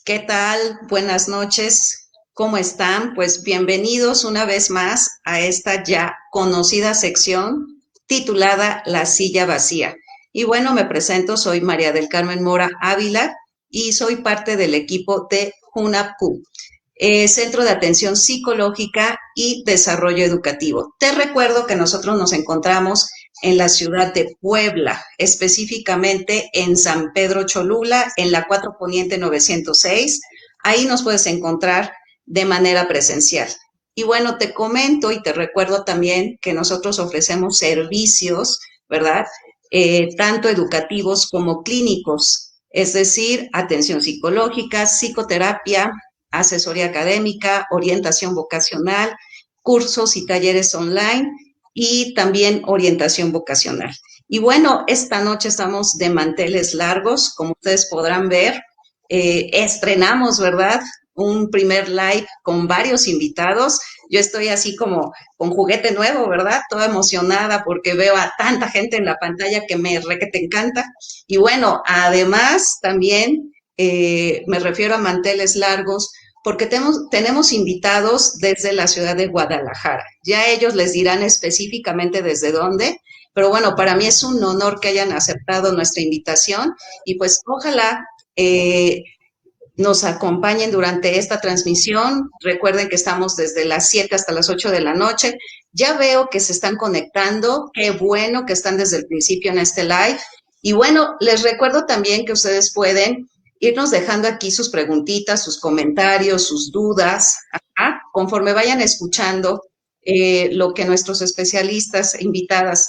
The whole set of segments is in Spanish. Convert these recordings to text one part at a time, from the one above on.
¿Qué tal? Buenas noches. ¿Cómo están? Pues bienvenidos una vez más a esta ya conocida sección titulada La silla vacía. Y bueno, me presento, soy María del Carmen Mora Ávila y soy parte del equipo de JUNAPCU, Centro de Atención Psicológica y Desarrollo Educativo. Te recuerdo que nosotros nos encontramos en la ciudad de Puebla, específicamente en San Pedro Cholula, en la 4 Poniente 906. Ahí nos puedes encontrar de manera presencial. Y bueno, te comento y te recuerdo también que nosotros ofrecemos servicios, ¿verdad? Tanto educativos como clínicos, es decir, atención psicológica, psicoterapia, asesoría académica, orientación vocacional, cursos y talleres online y también orientación vocacional. Y bueno, esta noche estamos de manteles largos, como ustedes podrán ver. Estrenamos, ¿verdad? Un primer live con varios invitados. Yo estoy así como con juguete nuevo, ¿verdad? Toda emocionada porque veo a tanta gente en la pantalla que me re que te encanta. Y bueno, además también me refiero a manteles largos porque tenemos invitados desde la ciudad de Guadalajara. Ya ellos les dirán específicamente desde dónde, pero bueno, para mí es un honor que hayan aceptado nuestra invitación y pues ojalá nos acompañen durante esta transmisión. Recuerden que estamos desde las 7 hasta las 8 de la noche. Ya veo que se están conectando. Qué bueno que están desde el principio en este live. Y bueno, les recuerdo también que ustedes pueden irnos dejando aquí sus preguntitas, sus comentarios, sus dudas, conforme vayan escuchando lo que nuestros especialistas e invitadas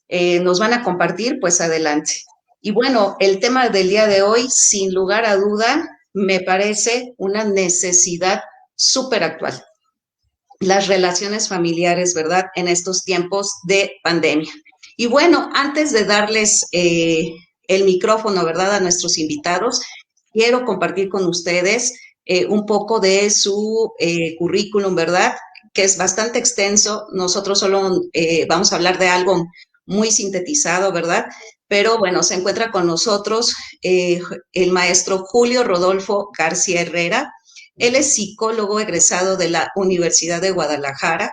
nos van a compartir, pues adelante. Y bueno, el tema del día de hoy, sin lugar a duda, me parece una necesidad súper actual. Las relaciones familiares, ¿verdad? En estos tiempos de pandemia. Y bueno, antes de darles el micrófono, ¿verdad? A nuestros invitados, quiero compartir con ustedes un poco de su currículum, ¿verdad? Que es bastante extenso. Nosotros solo vamos a hablar de algo muy sintetizado, ¿verdad? Pero bueno, se encuentra con nosotros el maestro Julio Rodolfo García Herrera. Él es psicólogo egresado de la Universidad de Guadalajara.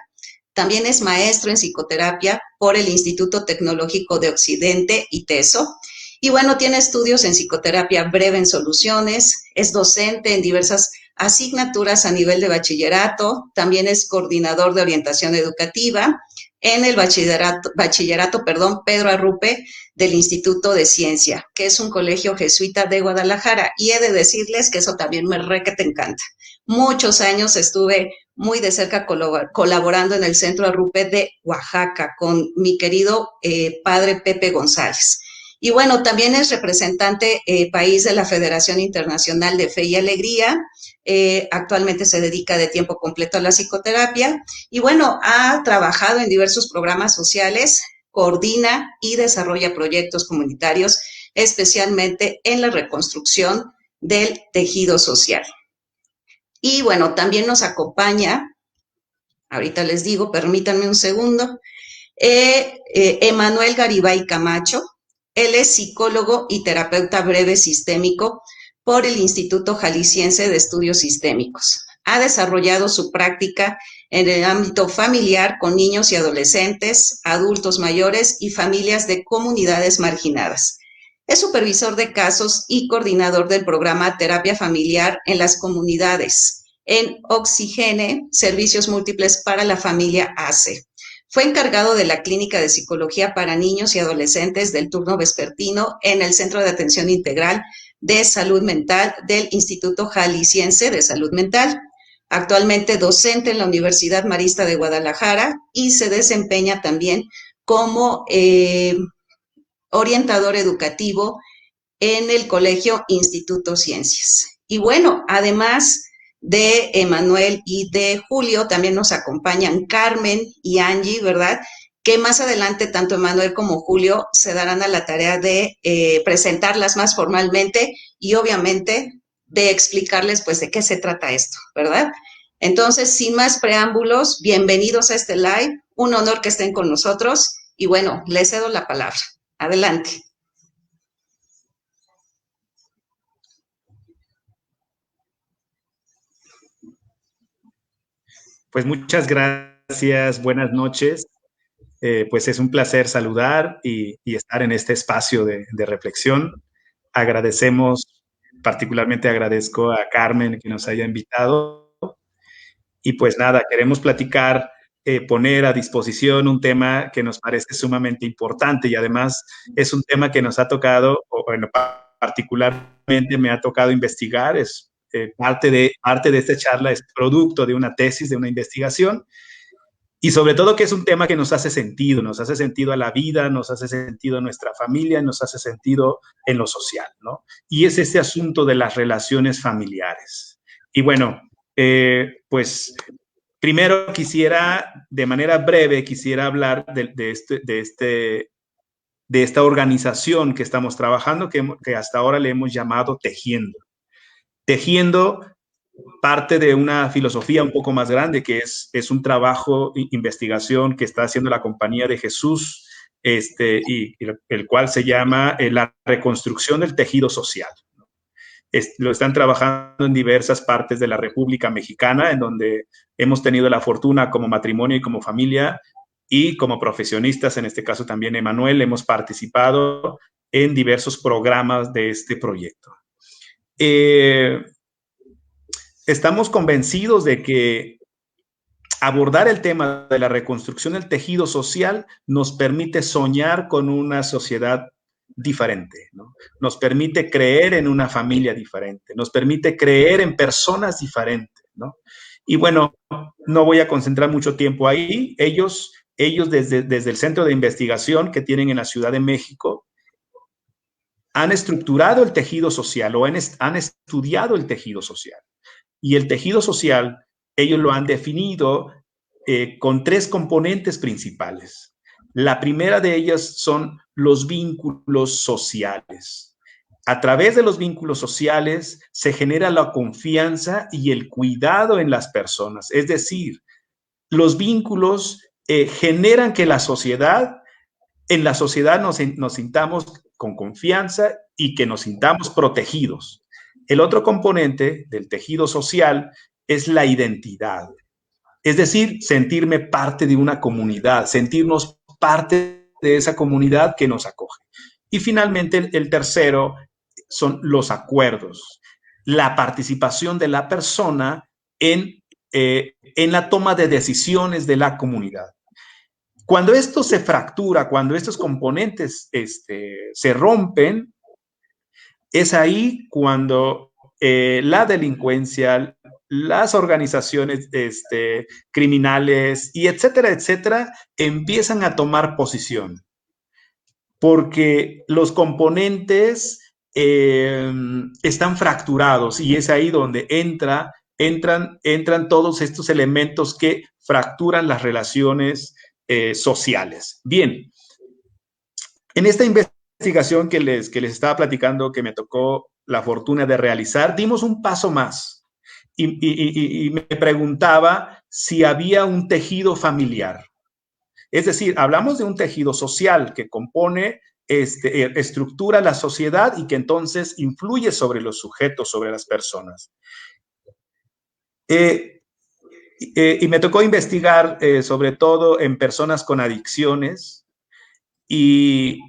También es maestro en psicoterapia por el Instituto Tecnológico de Occidente, ITESO. Y bueno, tiene estudios en psicoterapia breve en soluciones, es docente en diversas asignaturas a nivel de bachillerato, también es coordinador de orientación educativa en el bachillerato Pedro Arrupe del Instituto de Ciencia, que es un colegio jesuita de Guadalajara. Y he de decirles que eso también me re que te encanta. Muchos años estuve muy de cerca colaborando en el Centro Arrupe de Oaxaca con mi querido padre Pepe González. Y bueno, también es representante país de la Federación Internacional de Fe y Alegría. Actualmente se dedica de tiempo completo a la psicoterapia y bueno, ha trabajado en diversos programas sociales, coordina y desarrolla proyectos comunitarios, especialmente en la reconstrucción del tejido social. Y bueno, también nos acompaña, ahorita les digo, permítanme un segundo, Emanuel Garibay Camacho. Él es psicólogo y terapeuta breve sistémico por el Instituto Jalisciense de Estudios Sistémicos. Ha desarrollado su práctica en el ámbito familiar con niños y adolescentes, adultos mayores y familias de comunidades marginadas. Es supervisor de casos y coordinador del programa Terapia Familiar en las comunidades en Oxigene, Servicios Múltiples para la Familia ACE. Fue encargado de la Clínica de Psicología para Niños y Adolescentes del turno vespertino en el Centro de Atención Integral de Salud Mental del Instituto Jalisciense de Salud Mental. Actualmente docente en la Universidad Marista de Guadalajara y se desempeña también como orientador educativo en el Colegio Instituto Ciencias. Y bueno, además de Emanuel y de Julio, también nos acompañan Carmen y Angie, ¿verdad? Que más adelante tanto Emanuel como Julio se darán a la tarea de presentarlas más formalmente y obviamente de explicarles pues de qué se trata esto, ¿verdad? Entonces, sin más preámbulos, bienvenidos a este live, un honor que estén con nosotros y bueno, les cedo la palabra. Adelante. Pues muchas gracias, buenas noches. Pues es un placer saludar y estar en este espacio de reflexión. Agradecemos, particularmente agradezco a Carmen que nos haya invitado. Y pues nada, queremos platicar, poner a disposición un tema que nos parece sumamente importante y además es un tema que nos ha tocado, o bueno, particularmente me ha tocado investigar, es parte de esta charla es producto de una tesis, de una investigación y sobre todo que es un tema que nos hace sentido a la vida, nos hace sentido a nuestra familia, nos hace sentido en lo social, ¿no? Y es este asunto de las relaciones familiares. Y bueno, pues primero quisiera, de manera breve, quisiera hablar de esta organización que estamos trabajando, que hasta ahora le hemos llamado Tejiendo. Tejiendo parte de una filosofía un poco más grande, que es un trabajo, investigación que está haciendo la Compañía de Jesús, y el cual se llama la reconstrucción del tejido social. Lo están trabajando en diversas partes de la República Mexicana, en donde hemos tenido la fortuna como matrimonio y como familia y como profesionistas, en este caso también Emanuel, hemos participado en diversos programas de este proyecto. Estamos convencidos de que abordar el tema de la reconstrucción del tejido social nos permite soñar con una sociedad diferente, ¿no? Nos permite creer en una familia diferente, nos permite creer en personas diferentes, ¿no? Y bueno, no voy a concentrar mucho tiempo ahí. Ellos desde el centro de investigación que tienen en la Ciudad de México han estructurado el tejido social o han estudiado el tejido social. Y el tejido social, ellos lo han definido con tres componentes principales. La primera de ellas son los vínculos sociales. A través de los vínculos sociales se genera la confianza y el cuidado en las personas. Es decir, los vínculos generan que en la sociedad nos sintamos con confianza y que nos sintamos protegidos. El otro componente del tejido social es la identidad. Es decir, sentirme parte de una comunidad, sentirnos parte de esa comunidad que nos acoge. Y finalmente, el tercero son los acuerdos, la participación de la persona en la toma de decisiones de la comunidad. Cuando esto se fractura, cuando estos componentes se rompen, es ahí cuando la delincuencia, las organizaciones criminales y etcétera, etcétera, empiezan a tomar posición. Porque los componentes están fracturados y es ahí donde entran todos estos elementos que fracturan las relaciones sociales. Bien, en esta investigación que les estaba platicando, que me tocó la fortuna de realizar, dimos un paso más y me preguntaba si había un tejido familiar. Es decir, hablamos de un tejido social que compone, estructura la sociedad y que entonces influye sobre los sujetos, sobre las personas. Y me tocó investigar sobre todo en personas con adicciones y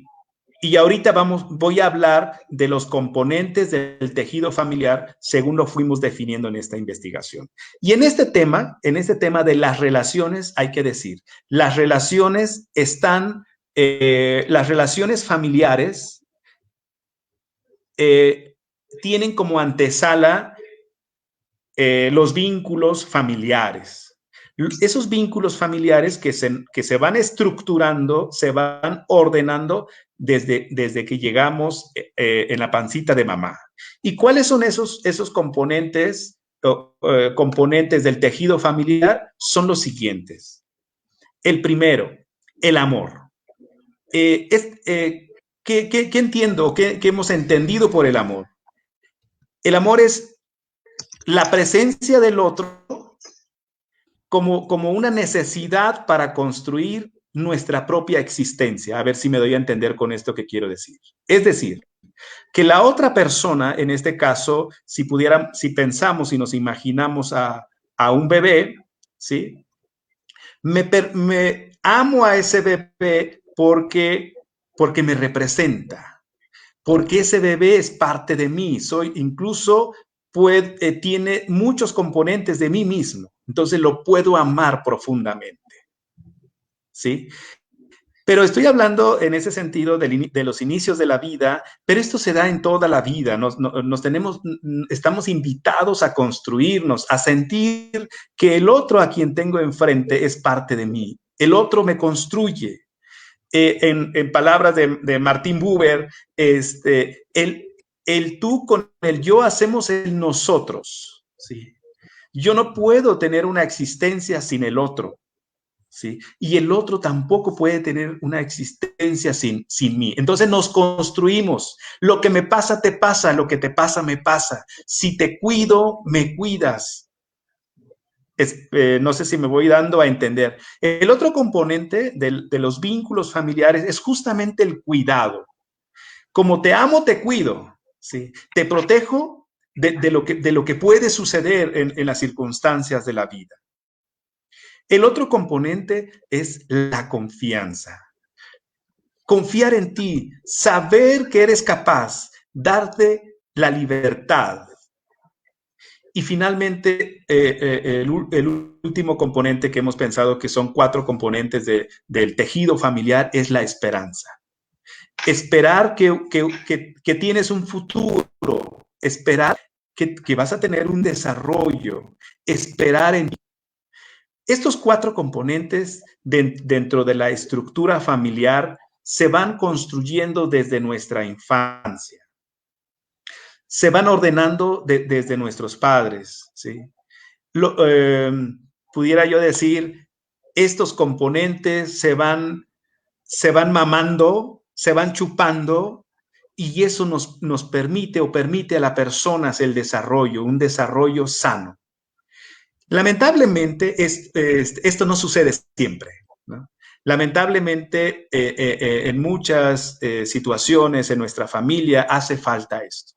ahorita voy a hablar de los componentes del tejido familiar según lo fuimos definiendo en esta investigación. Y en este tema de las relaciones, hay que decir, las relaciones familiares tienen como antesala los vínculos familiares. Esos vínculos familiares que se van estructurando, se van ordenando desde que llegamos en la pancita de mamá. ¿Y cuáles son esos componentes, componentes del tejido familiar? Son los siguientes. El primero, el amor. ¿Qué entiendo? ¿Qué hemos entendido por el amor? El amor es la presencia del otro como una necesidad para construir nuestra propia existencia. A ver si me doy a entender con esto que quiero decir. Es decir, que la otra persona, en este caso, si pensamos y nos imaginamos a un bebé, ¿sí? Me amo a ese bebé porque me representa, porque ese bebé es parte de mí, incluso tiene muchos componentes de mí mismo, entonces lo puedo amar profundamente, ¿sí? Pero estoy hablando en ese sentido de los inicios de la vida, pero esto se da en toda la vida. Estamos invitados a construirnos, a sentir que el otro a quien tengo enfrente es parte de mí. El otro me construye. En palabras de Martin Buber, el tú con el yo hacemos el nosotros. ¿Sí? Yo no puedo tener una existencia sin el otro. ¿Sí? Y el otro tampoco puede tener una existencia sin mí. Entonces nos construimos. Lo que me pasa, te pasa. Lo que te pasa, me pasa. Si te cuido, me cuidas. No sé si me voy dando a entender. El otro componente de los vínculos familiares es justamente el cuidado. Como te amo, te cuido. ¿Sí? Te protejo de lo que puede suceder en las circunstancias de la vida. El otro componente es la confianza. Confiar en ti, saber que eres capaz, darte la libertad. Y finalmente, el último componente que hemos pensado que son 4 componentes del tejido familiar es la esperanza. Esperar que tienes un futuro, esperar que vas a tener un desarrollo, esperar en estos 4 componentes dentro de la estructura familiar se van construyendo desde nuestra infancia. Se van ordenando desde nuestros padres, ¿sí? Pudiera yo decir, estos componentes se van mamando, se van chupando, y eso nos permite o permite a las personas el desarrollo, un desarrollo sano. Lamentablemente, esto no sucede siempre, ¿no? Lamentablemente, en muchas situaciones en nuestra familia hace falta esto.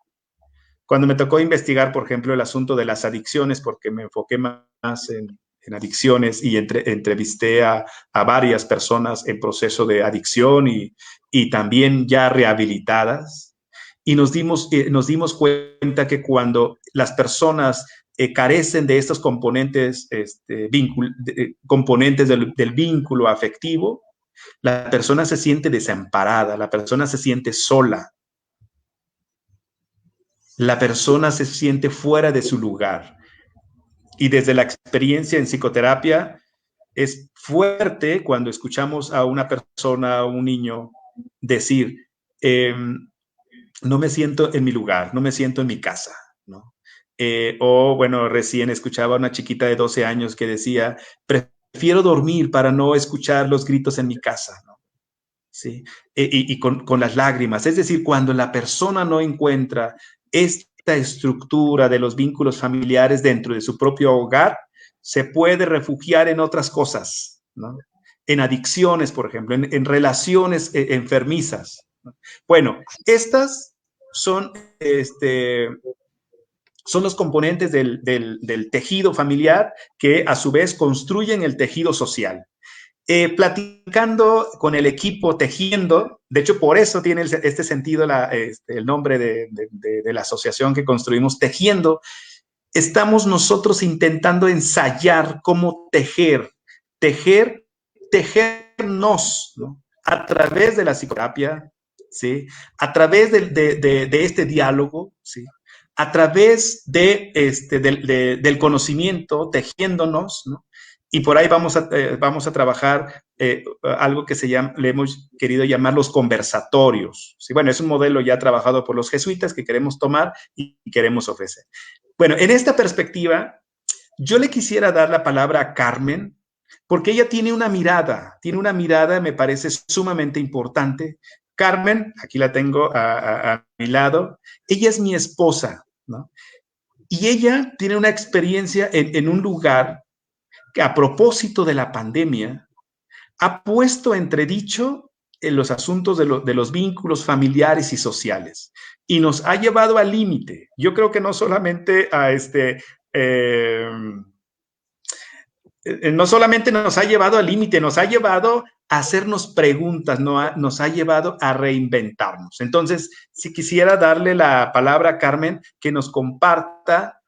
Cuando me tocó investigar, por ejemplo, el asunto de las adicciones, porque me enfoqué más en adicciones y entrevisté a varias personas en proceso de adicción y también ya rehabilitadas, y nos dimos cuenta que cuando las personas carecen de estos componentes, componentes del vínculo afectivo, la persona se siente desamparada, la persona se siente sola, la persona se siente fuera de su lugar. Y desde la experiencia en psicoterapia, es fuerte cuando escuchamos a una persona, a un niño, decir, no me siento en mi lugar, no me siento en mi casa, ¿no? O, bueno, recién escuchaba a una chiquita de 12 años que decía, prefiero dormir para no escuchar los gritos en mi casa, ¿no? ¿Sí? Y con las lágrimas. Es decir, cuando la persona no encuentra esta estructura de los vínculos familiares dentro de su propio hogar, se puede refugiar en otras cosas, ¿no? En adicciones, por ejemplo, en relaciones enfermizas, ¿no? Bueno, estas son, son los componentes del tejido familiar que a su vez construyen el tejido social. Platicando con el equipo, tejiendo, de hecho por eso tiene este sentido el nombre de la asociación que construimos, tejiendo, estamos nosotros intentando ensayar cómo tejernos, ¿no? A través de la psicoterapia, ¿sí? A través de este diálogo, ¿sí? A través del conocimiento, tejiéndonos, ¿no? Y por ahí vamos a trabajar algo que le hemos querido llamar los conversatorios. ¿Sí? Bueno, es un modelo ya trabajado por los jesuitas que queremos tomar y queremos ofrecer. Bueno, en esta perspectiva, yo le quisiera dar la palabra a Carmen, porque ella tiene una mirada, me parece sumamente importante. Carmen, aquí la tengo a mi lado, ella es mi esposa, ¿no? Y ella tiene una experiencia en un lugar que, a propósito de la pandemia, ha puesto entredicho en los asuntos de los vínculos familiares y sociales y nos ha llevado al límite. Yo creo que no solamente no solamente nos ha llevado al límite, nos ha llevado a hacernos preguntas, nos ha llevado a reinventarnos. Entonces, si quisiera darle la palabra a Carmen, que nos comparta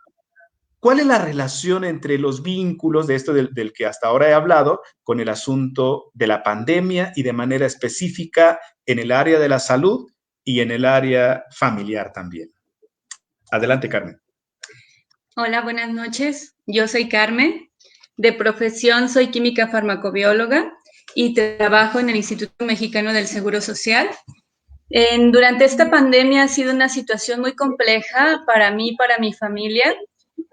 cuál es la relación entre los vínculos de esto del que hasta ahora he hablado con el asunto de la pandemia y de manera específica en el área de la salud y en el área familiar también. Adelante, Carmen. Hola, buenas noches. Yo soy Carmen. De profesión soy química farmacobióloga y trabajo en el Instituto Mexicano del Seguro Social. Durante esta pandemia ha sido una situación muy compleja para mí y para mi familia.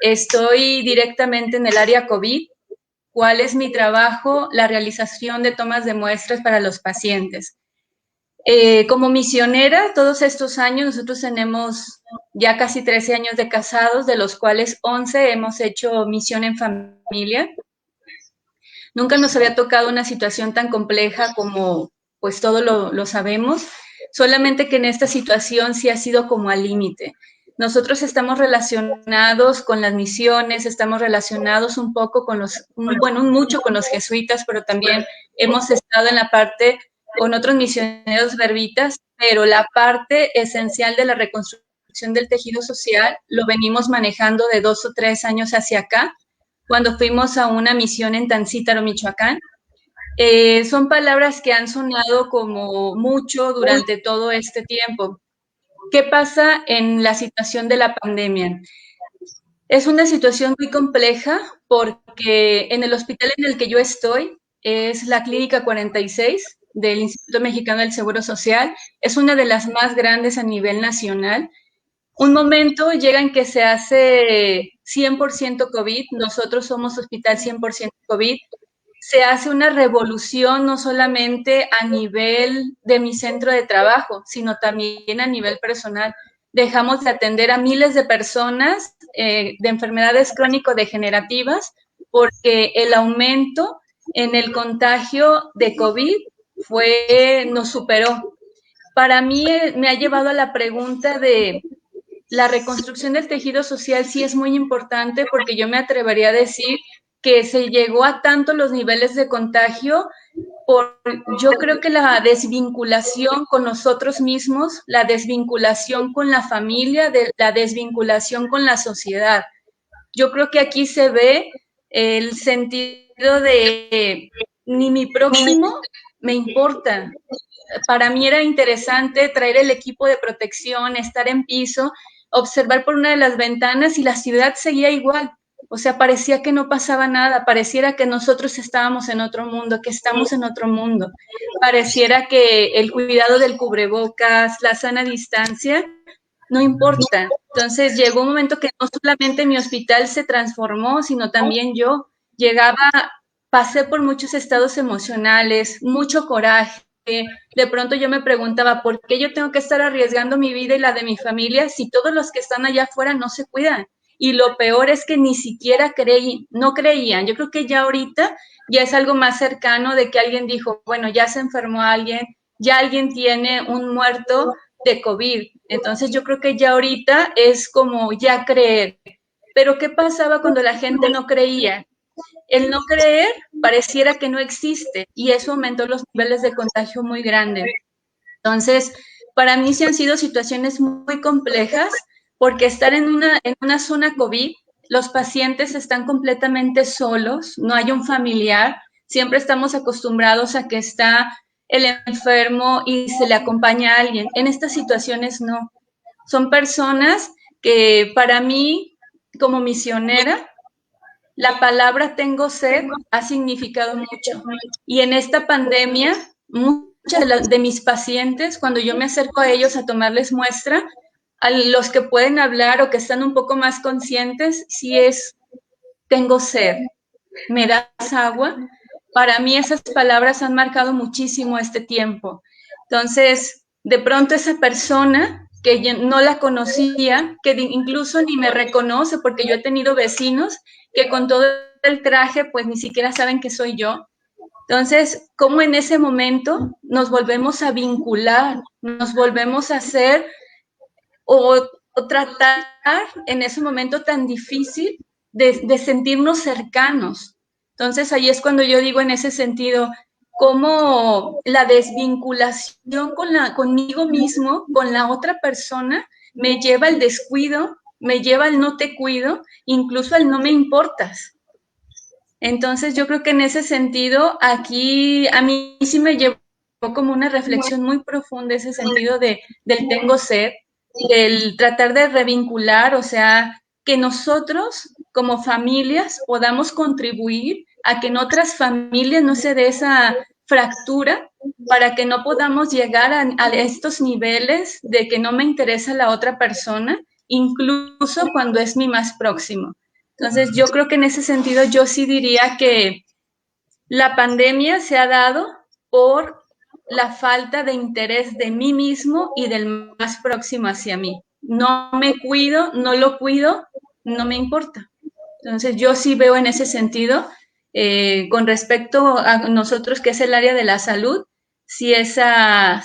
Estoy directamente en el área COVID. ¿Cuál es mi trabajo? La realización de tomas de muestras para los pacientes. Como misionera, todos estos años, nosotros tenemos ya casi 13 años de casados, de los cuales 11 hemos hecho misión en familia. Nunca nos había tocado una situación tan compleja como, pues, todo lo sabemos, solamente que en esta situación sí ha sido como al límite. Nosotros estamos relacionados con las misiones, estamos relacionados un poco con mucho con los jesuitas, pero también hemos estado en la parte con otros misioneros verbitas, pero la parte esencial de la reconstrucción del tejido social lo venimos manejando de 2 o 3 años hacia acá, cuando fuimos a una misión en Tancítaro, Michoacán. Son palabras que han sonado como mucho durante todo este tiempo. ¿Qué pasa en la situación de la pandemia? Es una situación muy compleja porque en el hospital en el que yo estoy es la Clínica 46 del Instituto Mexicano del Seguro Social. Es una de las más grandes a nivel nacional. Un momento llega en que se hace 100% COVID, nosotros somos hospital 100% COVID, se hace una revolución no solamente a nivel de mi centro de trabajo, sino también a nivel personal. Dejamos de atender a miles de personas de enfermedades crónico-degenerativas porque el aumento en el contagio de COVID nos superó. Para mí me ha llevado a la pregunta de la reconstrucción del tejido social sí es muy importante porque yo me atrevería a decir que se llegó a tanto los niveles de contagio yo creo que la desvinculación con nosotros mismos, la desvinculación con la familia, la desvinculación con la sociedad. Yo creo que aquí se ve el sentido de ni mi próximo me importa. Para mí era interesante traer el equipo de protección, estar en piso, observar por una de las ventanas y la ciudad seguía igual. O sea, parecía que no pasaba nada, pareciera que nosotros estábamos en otro mundo, que estamos en otro mundo. Pareciera que el cuidado del cubrebocas, la sana distancia, no importa. Entonces llegó un momento que no solamente mi hospital se transformó, sino también yo. Pasé por muchos estados emocionales, mucho coraje. De pronto yo me preguntaba, ¿por qué yo tengo que estar arriesgando mi vida y la de mi familia si todos los que están allá afuera no se cuidan? Y lo peor es que ni siquiera no creían. Yo creo que ya ahorita ya es algo más cercano de que alguien dijo, bueno, ya se enfermó alguien, ya alguien tiene un muerto de COVID. Entonces yo creo que ya ahorita es como ya creer. Pero ¿qué pasaba cuando la gente no creía? El no creer pareciera que no existe y eso aumentó los niveles de contagio muy grandes. Entonces, para mí sí han sido situaciones muy complejas porque estar en una zona COVID, los pacientes están completamente solos, no hay un familiar, siempre estamos acostumbrados a que está el enfermo y se le acompaña a alguien. En estas situaciones no. Son personas que para mí, como misionera, la palabra tengo sed ha significado mucho. Y en esta pandemia, muchas de mis pacientes, cuando yo me acerco a ellos a tomarles muestra, a los que pueden hablar o que están un poco más conscientes, sí es, tengo sed, ¿me das agua? Para mí esas palabras han marcado muchísimo este tiempo. Entonces, de pronto esa persona que yo no la conocía, que incluso ni me reconoce, porque yo he tenido vecinos que con todo el traje, pues ni siquiera saben que soy yo. Entonces, ¿cómo en ese momento nos volvemos a vincular, nos volvemos a hacer o tratar en ese momento tan difícil de sentirnos cercanos? Entonces ahí es cuando yo digo en ese sentido, cómo la desvinculación conmigo mismo, con la otra persona, me lleva al descuido, me lleva al no te cuido, incluso al no me importas. Entonces yo creo que en ese sentido, aquí a mí sí me llevó como una reflexión muy profunda ese sentido del tengo sed, del tratar de revincular, o sea, que nosotros como familias podamos contribuir a que en otras familias no se dé esa fractura para que no podamos llegar a estos niveles de que no me interesa la otra persona, incluso cuando es mi más próximo. Entonces, yo creo que en ese sentido yo sí diría que la pandemia se ha dado por la falta de interés de mí mismo y del más próximo hacia mí. No me cuido, no lo cuido, no me importa. Entonces, yo sí veo en ese sentido, con respecto a nosotros, que es el área de la salud, sí esa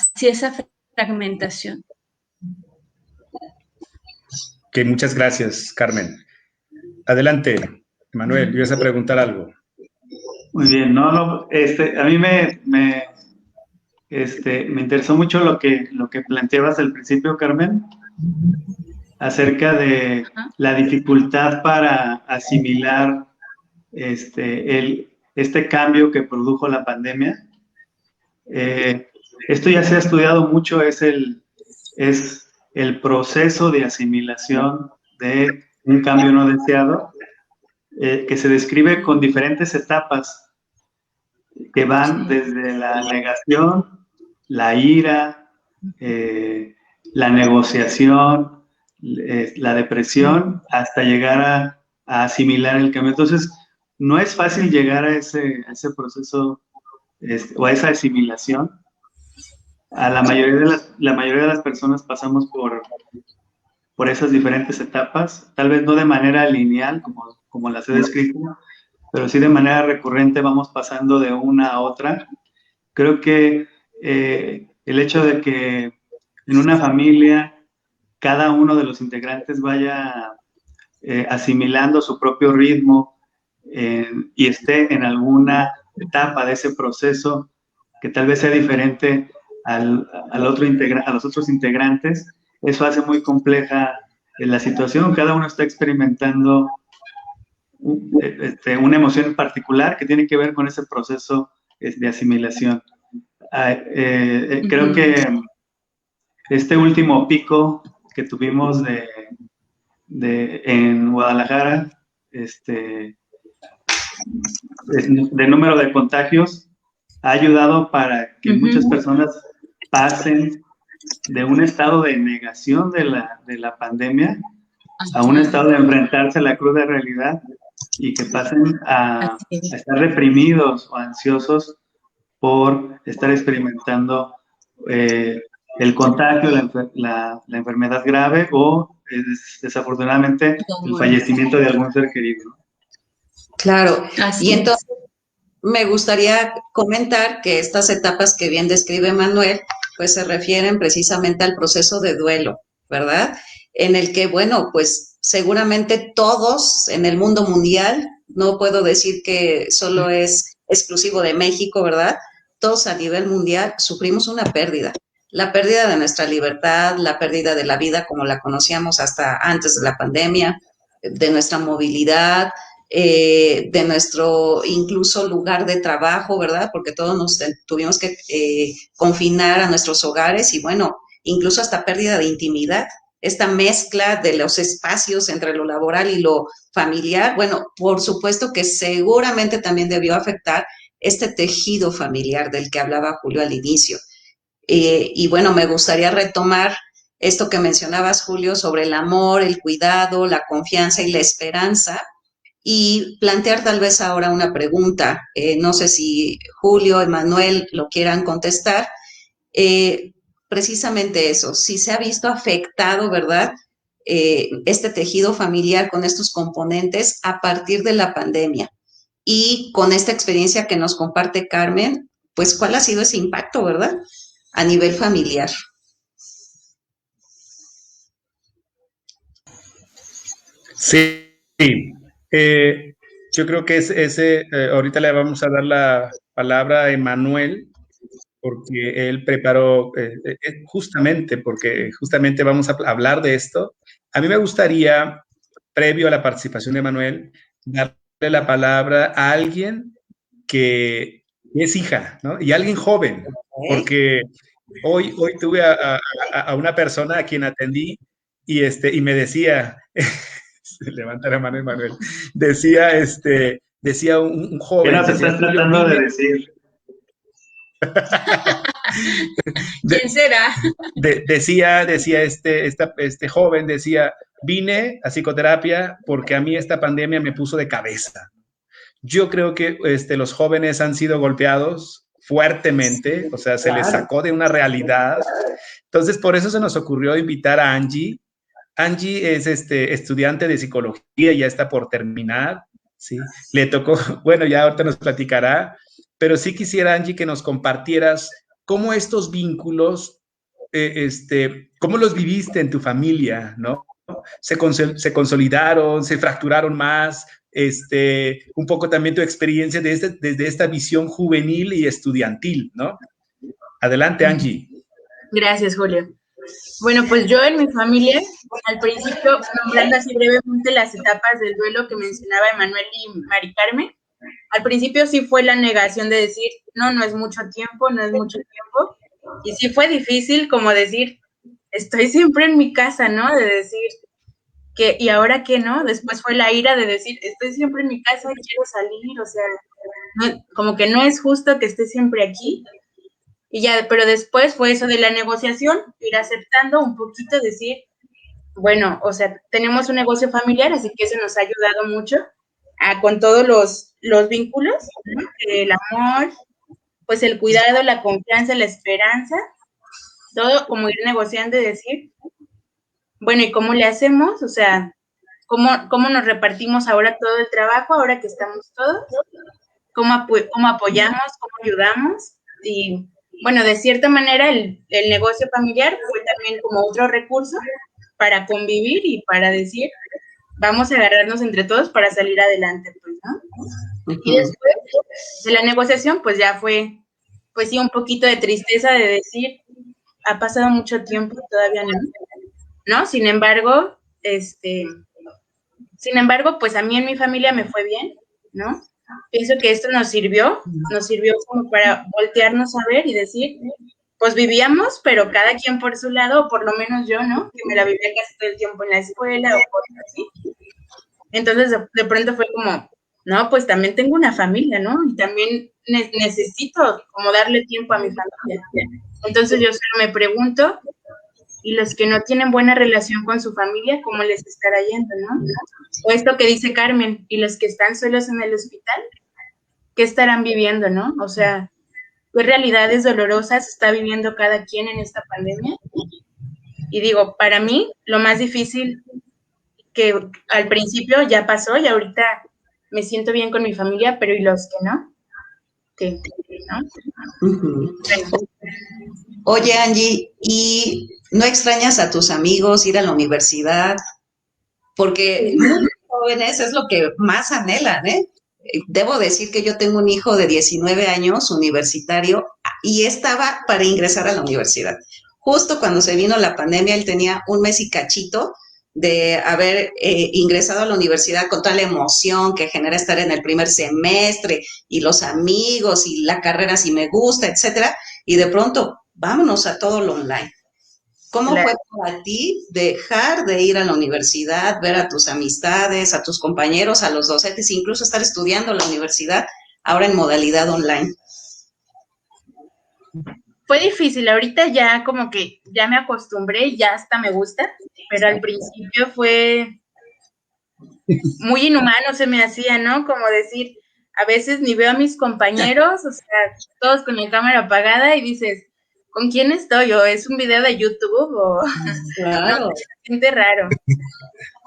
fragmentación. Que muchas gracias, Carmen. Adelante, Manuel, ibas a preguntar algo. Muy bien, a mí me interesó mucho lo que planteabas al principio, Carmen, acerca de la dificultad para asimilar este cambio que produjo la pandemia. Esto ya se ha estudiado mucho, es el proceso de asimilación de un cambio no deseado, que se describe con diferentes etapas que van desde la negación, la ira, la negociación, la depresión, hasta llegar a asimilar el cambio. Entonces, no es fácil llegar a ese proceso o a esa asimilación. La mayoría de las personas pasamos por esas diferentes etapas, tal vez no de manera lineal, como las he descrito, pero sí de manera recurrente vamos pasando de una a otra. Creo que el hecho de que en una familia cada uno de los integrantes vaya asimilando su propio ritmo y esté en alguna etapa de ese proceso que tal vez sea diferente a los otros integrantes, eso hace muy compleja la situación. Cada uno está experimentando una emoción en particular que tiene que ver con ese proceso de asimilación. Creo que este último pico que tuvimos en Guadalajara, de número de contagios, ha ayudado para que muchas personas pasen de un estado de negación de la pandemia a un estado de enfrentarse a la cruda realidad y que pasen a estar deprimidos o ansiosos por estar experimentando el contagio, la enfermedad grave o desafortunadamente el fallecimiento de algún ser querido. Claro, y entonces me gustaría comentar que estas etapas que bien describe Manuel, pues se refieren precisamente al proceso de duelo, ¿verdad? En el que, bueno, pues seguramente todos en el mundo mundial, no puedo decir que solo es exclusivo de México, ¿verdad? Todos a nivel mundial sufrimos una pérdida. La pérdida de nuestra libertad, la pérdida de la vida como la conocíamos hasta antes de la pandemia, de nuestra movilidad, de nuestro incluso lugar de trabajo, ¿verdad? Porque todos nos tuvimos que confinar a nuestros hogares y bueno, incluso hasta pérdida de intimidad, esta mezcla de los espacios entre lo laboral y lo familiar, bueno, por supuesto que seguramente también debió afectar este tejido familiar del que hablaba Julio al inicio. Y bueno, me gustaría retomar esto que mencionabas, Julio, sobre el amor, el cuidado, la confianza y la esperanza, y plantear tal vez ahora una pregunta. No sé si Julio, Emanuel lo quieran contestar. Precisamente eso, si se ha visto afectado, ¿verdad? Este tejido familiar con estos componentes a partir de la pandemia. Y con esta experiencia que nos comparte Carmen, pues ¿cuál ha sido ese impacto, ¿verdad? A nivel familiar. Sí. Yo creo que ahorita le vamos a dar la palabra a Emanuel, porque él preparó, justamente vamos a hablar de esto. A mí me gustaría, previo a la participación de Emanuel, darle la palabra a alguien que es hija, ¿no? Y alguien joven, porque hoy tuve a una persona a quien atendí y me decía, levanta la mano Emanuel, decía un joven. ¿Qué nos estás tratando de decir? ¿Quién será? Decía este joven, decía, vine a psicoterapia porque a mí esta pandemia me puso de cabeza. Yo creo que los jóvenes han sido golpeados fuertemente, o sea, se les sacó de una realidad. Entonces, por eso se nos ocurrió invitar a Angie. Angie es estudiante de psicología, ya está por terminar, ¿sí? Le tocó, bueno, ya ahorita nos platicará, pero sí quisiera, Angie, que nos compartieras cómo estos vínculos, cómo los viviste en tu familia, ¿no? Se consolidaron, se fracturaron más, un poco también tu experiencia desde esta visión juvenil y estudiantil, ¿no? Adelante, Angie. Gracias, Julio. Bueno, pues yo en mi familia, al principio, nombrando así brevemente las etapas del duelo que mencionaba Emanuel y Mari Carmen, al principio sí fue la negación de decir, no es mucho tiempo, no es mucho tiempo, y sí fue difícil como decir, estoy siempre en mi casa, ¿no? De decir, ¿y ahora qué, no? Después fue la ira de decir, estoy siempre en mi casa y quiero salir, o sea, como que no es justo que esté siempre aquí. Y ya, pero después fue eso de la negociación, ir aceptando un poquito, decir, bueno, o sea, tenemos un negocio familiar, así que eso nos ha ayudado mucho con todos los vínculos, ¿no? El amor, pues el cuidado, la confianza, la esperanza, todo como ir negociando y decir, bueno, ¿y cómo le hacemos? O sea, ¿cómo nos repartimos ahora todo el trabajo, ahora que estamos todos? ¿Cómo apoyamos? ¿Cómo ayudamos? Y bueno, de cierta manera el negocio familiar fue también como otro recurso para convivir y para decir, vamos a agarrarnos entre todos para salir adelante, pues, ¿no? Y después de la negociación, pues ya fue, pues sí, un poquito de tristeza de decir, ha pasado mucho tiempo, todavía no, Sin embargo, pues a mí en mi familia me fue bien, ¿no? Pienso que esto nos sirvió como para voltearnos a ver y decir, pues vivíamos, pero cada quien por su lado, o por lo menos yo, ¿no? Que me la vivía casi todo el tiempo en la escuela o cosas así. Entonces, de pronto fue como, no, pues también tengo una familia, ¿no? Y también necesito como darle tiempo a mi familia. Entonces, yo solo me pregunto, ¿y los que no tienen buena relación con su familia, cómo les estará yendo, no? O esto que dice Carmen, ¿y los que están solos en el hospital? ¿Qué estarán viviendo, no? O sea, ¿qué realidades dolorosas está viviendo cada quien en esta pandemia? Y digo, para mí, lo más difícil que al principio ya pasó y ahorita me siento bien con mi familia, pero ¿y los que no? ¿Qué? ¿No? Bueno. Oye, Angie, ¿y no extrañas a tus amigos, ir a la universidad? Porque muy jóvenes es lo que más anhelan, ¿eh? Debo decir que yo tengo un hijo de 19 años, universitario, y estaba para ingresar a la universidad. Justo cuando se vino la pandemia, él tenía un mes y cachito de haber ingresado a la universidad con toda la emoción que genera estar en el primer semestre y los amigos y la carrera si me gusta, etcétera, y de pronto, vámonos a todo lo online. ¿Cómo fue para ti dejar de ir a la universidad, ver a tus amistades, a tus compañeros, a los docentes, incluso estar estudiando en la universidad, ahora en modalidad online? Fue difícil, ahorita ya como que ya me acostumbré, ya hasta me gusta, pero al principio fue muy inhumano, se me hacía, ¿no? Como decir, a veces ni veo a mis compañeros, o sea, todos con la cámara apagada y dices, ¿con quién estoy? ¿O es un video de YouTube? O claro. No, se siente raro,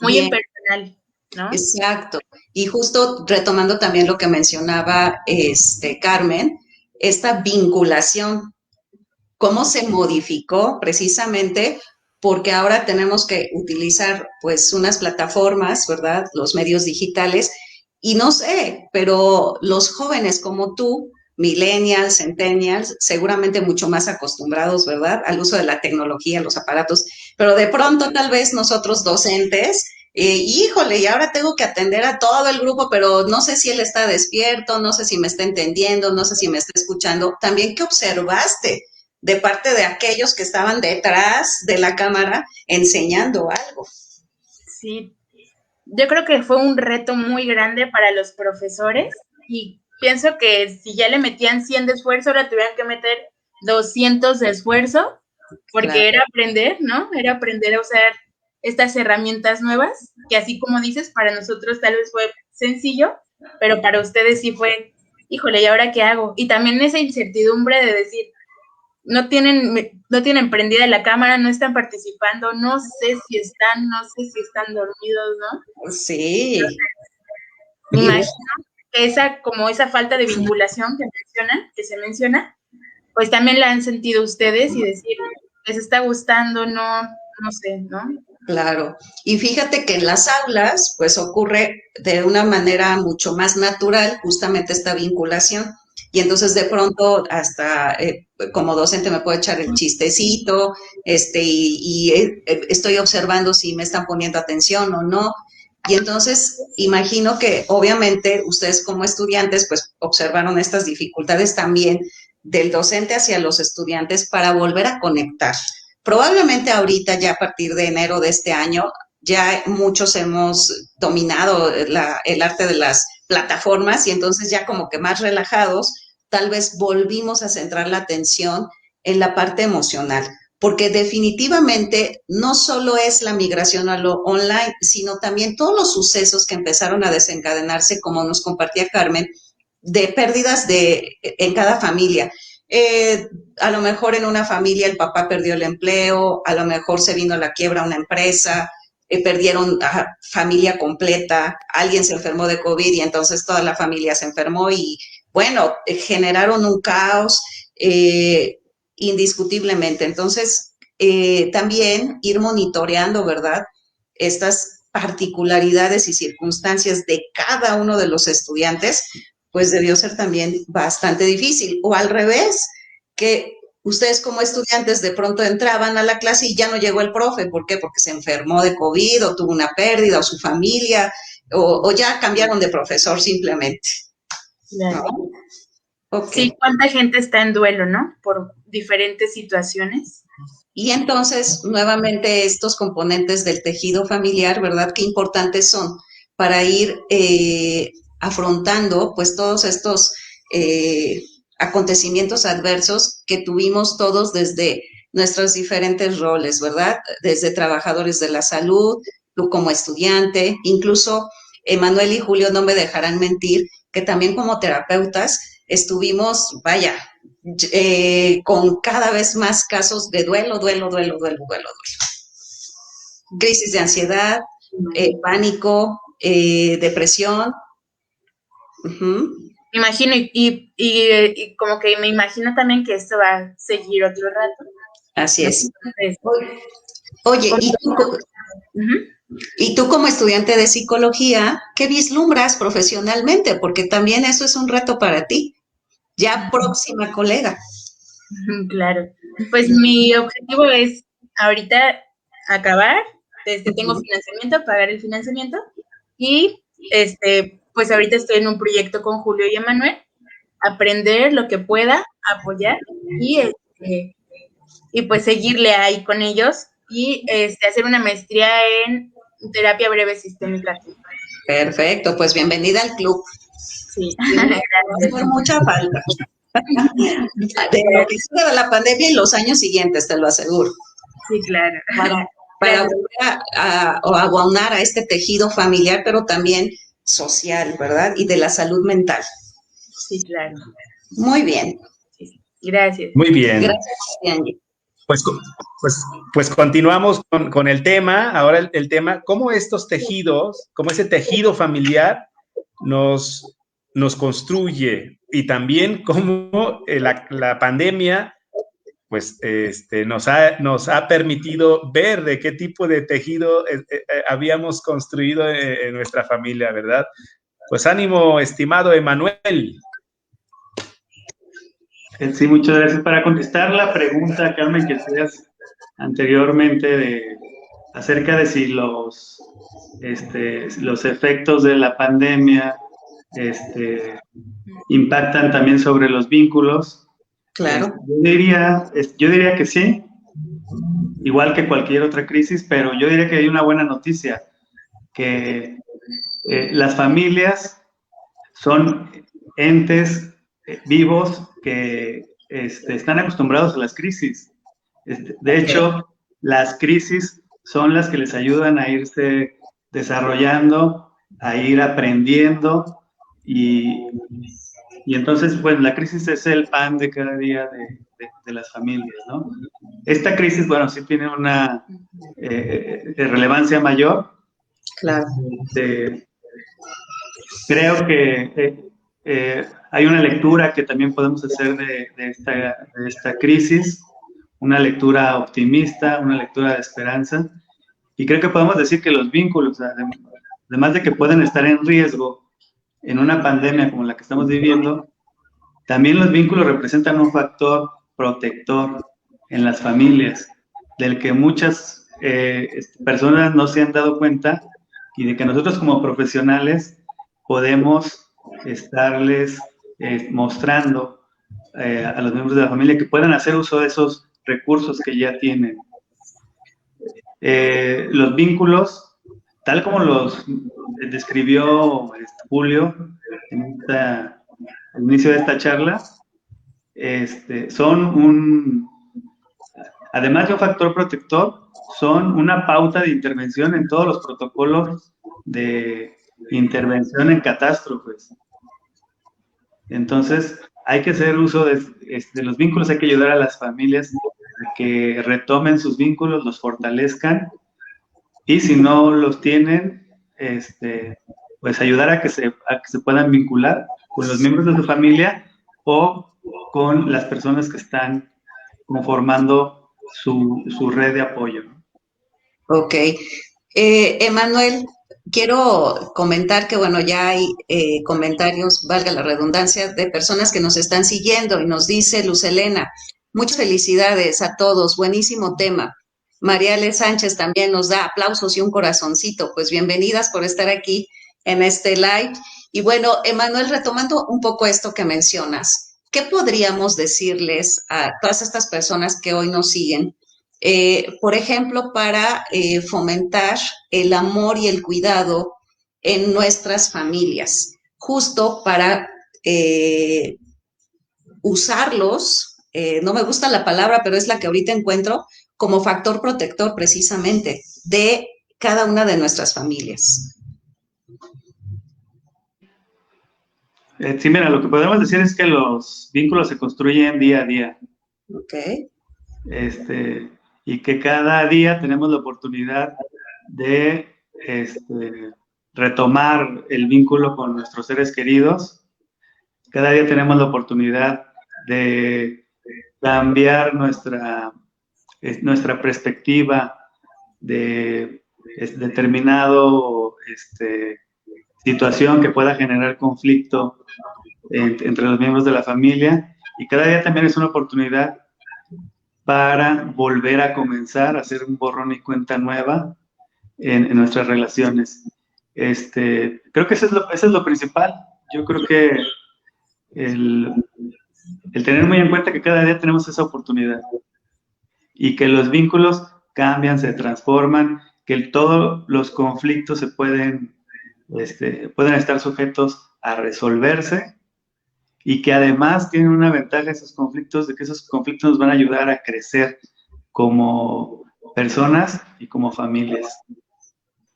muy impersonal, ¿no? Exacto. Y justo retomando también lo que mencionaba Carmen, esta vinculación, cómo se modificó precisamente porque ahora tenemos que utilizar pues unas plataformas, ¿verdad? Los medios digitales Y no sé, pero los jóvenes como tú, millennials, centennials, seguramente mucho más acostumbrados, ¿verdad?, al uso de la tecnología, los aparatos, pero de pronto tal vez nosotros docentes, híjole, y ahora tengo que atender a todo el grupo, pero no sé si él está despierto, no sé si me está entendiendo, no sé si me está escuchando. También, ¿qué observaste de parte de aquellos que estaban detrás de la cámara enseñando algo? Sí, yo creo que fue un reto muy grande para los profesores y pienso que si ya le metían 100 de esfuerzo, ahora tuvieran que meter 200 de esfuerzo, porque Claro. era aprender, ¿no? Era aprender a usar estas herramientas nuevas, que así como dices, para nosotros tal vez fue sencillo, pero para ustedes sí fue, híjole, ¿y ahora qué hago? Y también esa incertidumbre de decir, no tienen prendida la cámara, no están participando, no sé si están dormidos, ¿no? Sí. Me Y imagino que esa falta de vinculación que se menciona, pues también la han sentido ustedes y decir, les está gustando, no sé, ¿no? claro. Y fíjate que en las aulas, pues ocurre de una manera mucho más natural justamente esta vinculación. Y entonces de pronto hasta como docente me puedo echar el chistecito, estoy observando si me están poniendo atención o no. Y entonces imagino que obviamente ustedes como estudiantes pues observaron estas dificultades también del docente hacia los estudiantes para volver a conectar. Probablemente ahorita, ya a partir de enero de este año, ya muchos hemos dominado el arte de las plataformas y entonces ya como que más relajados, tal vez volvimos a centrar la atención en la parte emocional, porque definitivamente no solo es la migración a lo online, sino también todos los sucesos que empezaron a desencadenarse, como nos compartía Carmen, de pérdidas en cada familia. A lo mejor en una familia el papá perdió el empleo, a lo mejor se vino a la quiebra una empresa, perdieron a familia completa, alguien se enfermó de COVID y entonces toda la familia se enfermó y bueno, generaron un caos indiscutiblemente. Entonces, también ir monitoreando, ¿verdad?, estas particularidades y circunstancias de cada uno de los estudiantes, pues debió ser también bastante difícil. O al revés, que ustedes como estudiantes de pronto entraban a la clase y ya no llegó el profe. ¿Por qué? Porque se enfermó de COVID o tuvo una pérdida o su familia o ya cambiaron de profesor simplemente. Claro. ¿No? Okay. Sí, cuánta gente está en duelo, ¿no? Por diferentes situaciones. Y entonces, nuevamente, estos componentes del tejido familiar, ¿verdad? Qué importantes son para ir afrontando, pues, todos estos acontecimientos adversos que tuvimos todos desde nuestros diferentes roles, ¿verdad? Desde trabajadores de la salud, tú como estudiante, incluso Emanuel y Julio no me dejarán mentir, que también como terapeutas estuvimos, vaya, con cada vez más casos de duelo. Crisis de ansiedad, pánico, depresión. Me imagino, y como que me imagino también que esto va a seguir otro rato. Así es. Entonces, Oye, y tú como estudiante de psicología, ¿qué vislumbras profesionalmente? Porque también eso es un reto para ti, ya próxima colega. Claro. Pues mi objetivo es ahorita acabar, tengo financiamiento, pagar el financiamiento y pues ahorita estoy en un proyecto con Julio y Emanuel, aprender lo que pueda, apoyar y pues seguirle ahí con ellos y hacer una maestría en terapia breve sistémica. Perfecto, pues bienvenida al club. Sí. Va a hacer mucha falta. De lo que sigue de la pandemia y los años siguientes, te lo aseguro. Sí, claro. Para volver a abonar a este tejido familiar, pero también social, ¿verdad? Y de la salud mental. Sí, claro. Muy bien. Sí, gracias. Muy bien. Gracias, Angie. Pues continuamos con el tema. Ahora el tema, cómo estos tejidos, cómo ese tejido familiar nos construye y también cómo la pandemia pues nos ha permitido ver de qué tipo de tejido habíamos construido en nuestra familia, ¿verdad? Pues ánimo, estimado Emanuel. Sí, muchas gracias. Para contestar la pregunta, Carmen, que hacías anteriormente acerca de si los efectos de la pandemia impactan también sobre los vínculos. Claro. Yo diría que sí, igual que cualquier otra crisis, pero yo diría que hay una buena noticia, que las familias son entes vivos que están acostumbrados a las crisis. De hecho, las crisis son las que les ayudan a irse desarrollando, a ir aprendiendo y entonces, pues la crisis es el pan de cada día de las familias, ¿no? Esta crisis, bueno, sí tiene una relevancia mayor. Claro. Creo que hay una lectura que también podemos hacer de esta crisis, una lectura optimista, una lectura de esperanza, y creo que podemos decir que los vínculos, además de que pueden estar en riesgo en una pandemia como la que estamos viviendo, también los vínculos representan un factor protector en las familias, del que muchas personas no se han dado cuenta y de que nosotros como profesionales podemos estarles mostrando a los miembros de la familia que puedan hacer uso de esos recursos que ya tienen. Los vínculos, tal como los describió Julio al inicio de esta charla, son además de un factor protector, son una pauta de intervención en todos los protocolos de intervención en catástrofes. Entonces, hay que hacer uso de los vínculos, hay que ayudar a las familias a que retomen sus vínculos, los fortalezcan, y si no los tienen, pues ayudar a que se puedan vincular con los miembros de su familia o con las personas que están conformando su red de apoyo. Ok. Emanuel, quiero comentar que, bueno, ya hay comentarios, valga la redundancia, de personas que nos están siguiendo y nos dice Luz Elena, muchas felicidades a todos, buenísimo tema. Mariale Sánchez también nos da aplausos y un corazoncito, pues bienvenidas por estar aquí en este live. Y bueno, Emanuel, retomando un poco esto que mencionas, ¿qué podríamos decirles a todas estas personas que hoy nos siguen? Por ejemplo, para fomentar el amor y el cuidado en nuestras familias, justo para usarlos, no me gusta la palabra, pero es la que ahorita encuentro, como factor protector precisamente de cada una de nuestras familias. Sí, mira, lo que podemos decir es que los vínculos se construyen día a día. Ok. Y que cada día tenemos la oportunidad de retomar el vínculo con nuestros seres queridos. Cada día tenemos la oportunidad de cambiar nuestra perspectiva de determinado situación que pueda generar conflicto entre los miembros de la familia, y cada día también es una oportunidad para volver a comenzar a hacer un borrón y cuenta nueva en nuestras relaciones. Creo que eso es lo principal. Yo creo que el tener muy en cuenta que cada día tenemos esa oportunidad y que los vínculos cambian, se transforman, que todos los conflictos se pueden estar sujetos a resolverse, y que además tienen una ventaja esos conflictos, de que esos conflictos nos van a ayudar a crecer como personas y como familias.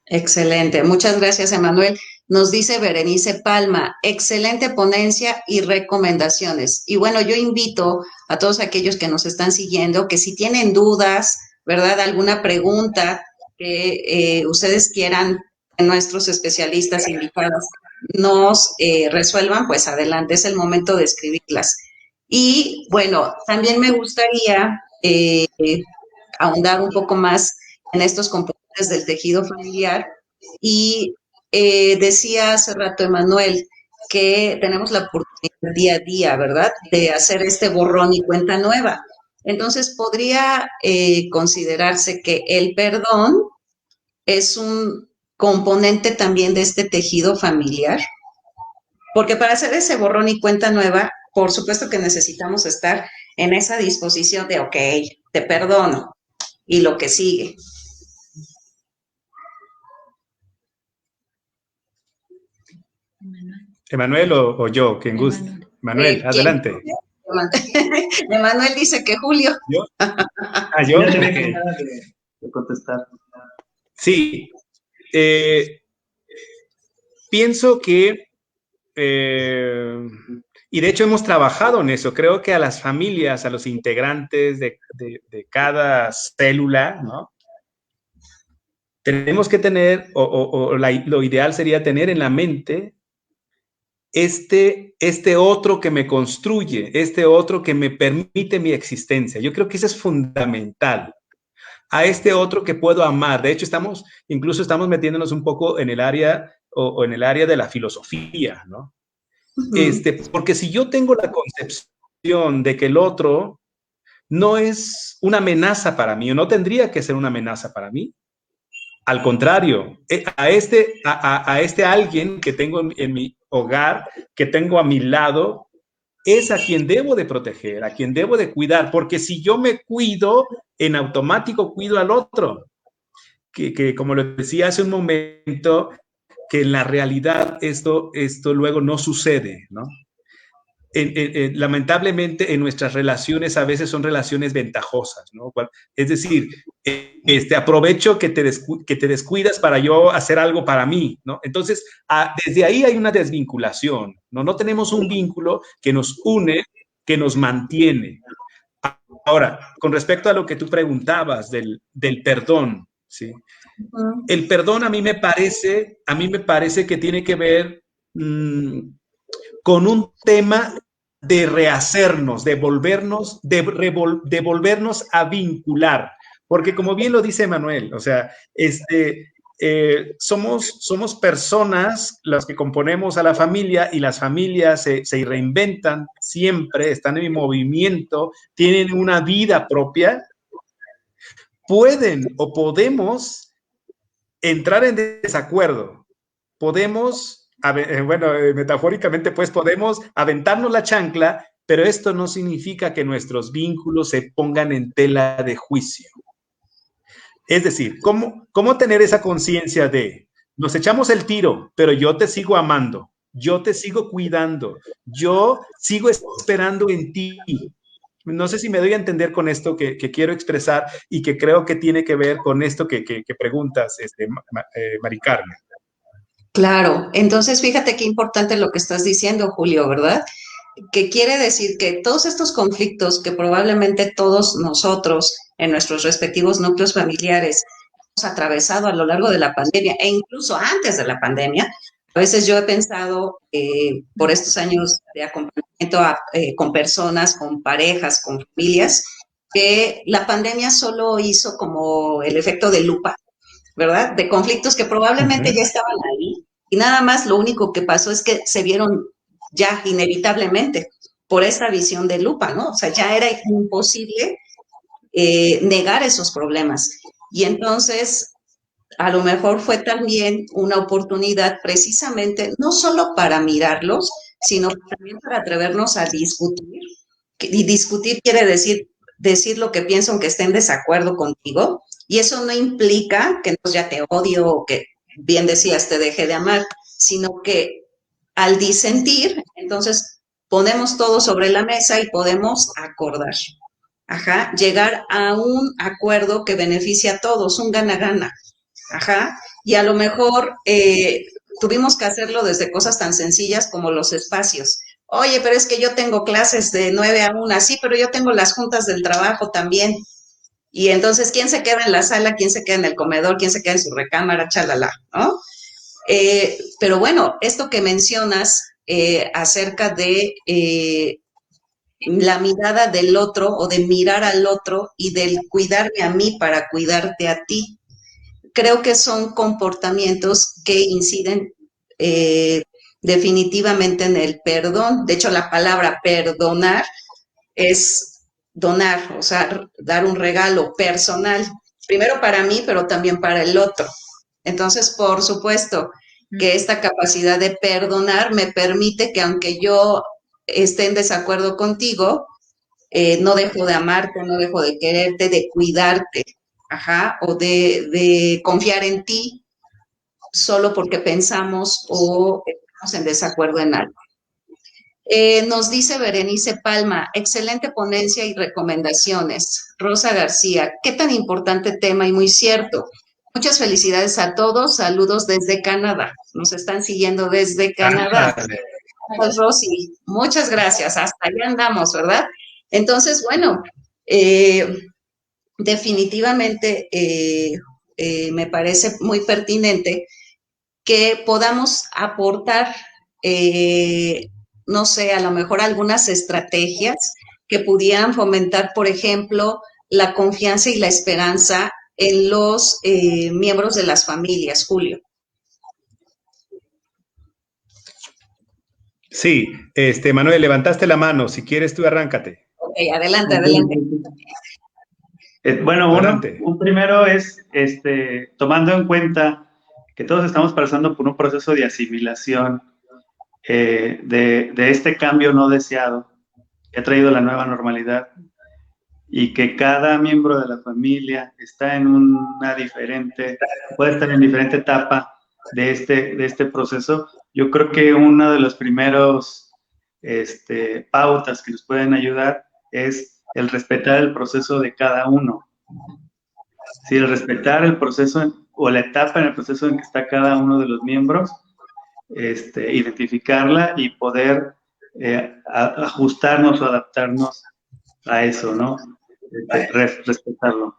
Excelente, muchas gracias, Emanuel. Nos dice Berenice Palma, excelente ponencia y recomendaciones. Y bueno, yo invito a todos aquellos que nos están siguiendo que si tienen dudas, ¿verdad? Alguna pregunta que ustedes quieran que nuestros especialistas invitados nos resuelvan, pues adelante, es el momento de escribirlas. Y bueno, también me gustaría ahondar un poco más en estos componentes del tejido familiar y decía hace rato Emanuel que tenemos la oportunidad día a día, ¿verdad?, de hacer este borrón y cuenta nueva. Entonces, podría considerarse que el perdón es un componente también de este tejido familiar, porque para hacer ese borrón y cuenta nueva, por supuesto que necesitamos estar en esa disposición de, ok, te perdono, y lo que sigue. Emanuel o yo, quien guste. Manuel, adelante. Emanuel dice que Julio. ¿Yo? Yo Ok. tenía ganas de contestar. Sí. Pienso que, y de hecho hemos trabajado en eso, creo que a las familias, a los integrantes de cada célula, ¿no? Tenemos que tener, lo ideal sería tener en la mente este otro que me construye, este otro que me permite mi existencia. Yo creo que eso es fundamental. A este otro que puedo amar. De hecho, incluso estamos metiéndonos un poco en el área o en el área de la filosofía, ¿no? Porque si yo tengo la concepción de que el otro no es una amenaza para mí, o no tendría que ser una amenaza para mí, al contrario, a este alguien que tengo en mi hogar, que tengo a mi lado, es a quien debo de proteger, a quien debo de cuidar, porque si yo me cuido, en automático cuido al otro, que como lo decía hace un momento, que en la realidad esto luego no sucede, ¿no? Lamentablemente en nuestras relaciones a veces son relaciones ventajosas, ¿no? Es decir, aprovecho que te descuidas para yo hacer algo para mí, ¿no? Entonces, desde ahí hay una desvinculación, ¿no? No tenemos un vínculo que nos une, que nos mantiene. Ahora, con respecto a lo que tú preguntabas del perdón, ¿sí? El perdón a mí me parece que tiene que ver con un tema de rehacernos, de volvernos a vincular. Porque como bien lo dice Manuel, o sea, somos personas las que componemos a la familia y las familias se reinventan siempre, están en movimiento, tienen una vida propia. Pueden o podemos entrar en desacuerdo, podemos, metafóricamente, pues podemos aventarnos la chancla, pero esto no significa que nuestros vínculos se pongan en tela de juicio. Es decir, ¿cómo tener esa conciencia de nos echamos el tiro, pero yo te sigo amando, yo te sigo cuidando, yo sigo esperando en ti? No sé si me doy a entender con esto que quiero expresar y que creo que tiene que ver con esto que preguntas, Mari Carmen. Claro, entonces fíjate qué importante lo que estás diciendo, Julio, ¿verdad? Que quiere decir que todos estos conflictos que probablemente todos nosotros en nuestros respectivos núcleos familiares hemos atravesado a lo largo de la pandemia e incluso antes de la pandemia, a veces yo he pensado por estos años de acompañamiento con personas, con parejas, con familias, que la pandemia solo hizo como el efecto de lupa, ¿verdad? De conflictos que probablemente ya estaban ahí y nada más lo único que pasó es que se vieron ya inevitablemente por esta visión de lupa, ¿no? O sea, ya era imposible negar esos problemas. Y entonces, a lo mejor fue también una oportunidad precisamente, no solo para mirarlos, sino también para atrevernos a discutir. Y discutir quiere decir lo que pienso, aunque esté en desacuerdo contigo. Y eso no implica que entonces ya te odio o que, bien decías, te deje de amar, sino que al disentir, entonces ponemos todo sobre la mesa y podemos acordar. Ajá, llegar a un acuerdo que beneficie a todos, un gana-gana. Ajá, y a lo mejor tuvimos que hacerlo desde cosas tan sencillas como los espacios. Oye, pero es que yo tengo clases de 9 a 1, sí, pero yo tengo las juntas del trabajo también. Y entonces, ¿quién se queda en la sala? ¿Quién se queda en el comedor? ¿Quién se queda en su recámara? Chalala, ¿no? Pero bueno, esto que mencionas acerca de la mirada del otro o de mirar al otro y del cuidarme a mí para cuidarte a ti. creo que son comportamientos que inciden definitivamente en el perdón. De hecho, la palabra perdonar es donar, o sea, dar un regalo personal, primero para mí, pero también para el otro. Entonces, por supuesto que esta capacidad de perdonar me permite que aunque yo esté en desacuerdo contigo, no dejo de amarte, no dejo de quererte, de cuidarte, ajá, o de confiar en ti solo porque pensamos o estamos en desacuerdo en algo. Nos dice Berenice Palma, excelente ponencia y recomendaciones. Rosa García, qué tan importante tema y muy cierto. Muchas felicidades a todos, saludos desde Canadá. Nos están siguiendo desde Canadá. Pues Rosy, muchas gracias, hasta allá andamos, ¿verdad? Entonces, bueno, definitivamente me parece muy pertinente que podamos aportar, no sé, a lo mejor algunas estrategias que pudieran fomentar, por ejemplo, la confianza y la esperanza en los miembros de las familias, Julio. Sí, Manuel, levantaste la mano. Si quieres, tú arráncate. Ok, adelante, adelante. Bueno, un primero es, tomando en cuenta que todos estamos pasando por un proceso de asimilación de este cambio no deseado que ha traído la nueva normalidad y que cada miembro de la familia está en una diferente, puede estar en diferente etapa de este proceso. Yo creo que uno de los primeros pautas que nos pueden ayudar es el respetar el proceso de cada uno. Sí, el respetar el proceso o la etapa en el proceso en que está cada uno de los miembros, identificarla y poder ajustarnos o adaptarnos a eso, ¿no? Respetarlo.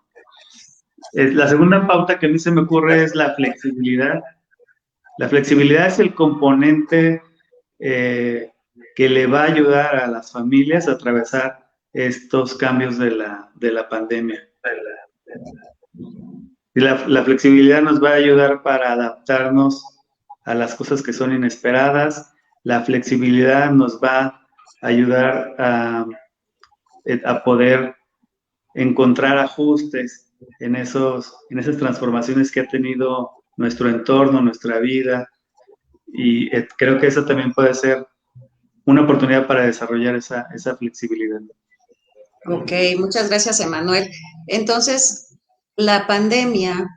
La segunda pauta que a mí se me ocurre es la flexibilidad. La flexibilidad es el componente que le va a ayudar a las familias a atravesar estos cambios de la pandemia. Y la flexibilidad nos va a ayudar para adaptarnos a las cosas que son inesperadas. La flexibilidad nos va a ayudar a poder encontrar ajustes en esas transformaciones que ha tenido nuestro entorno, nuestra vida. Y creo que eso también puede ser una oportunidad para desarrollar esa flexibilidad. Ok, muchas gracias, Emanuel. Entonces, la pandemia,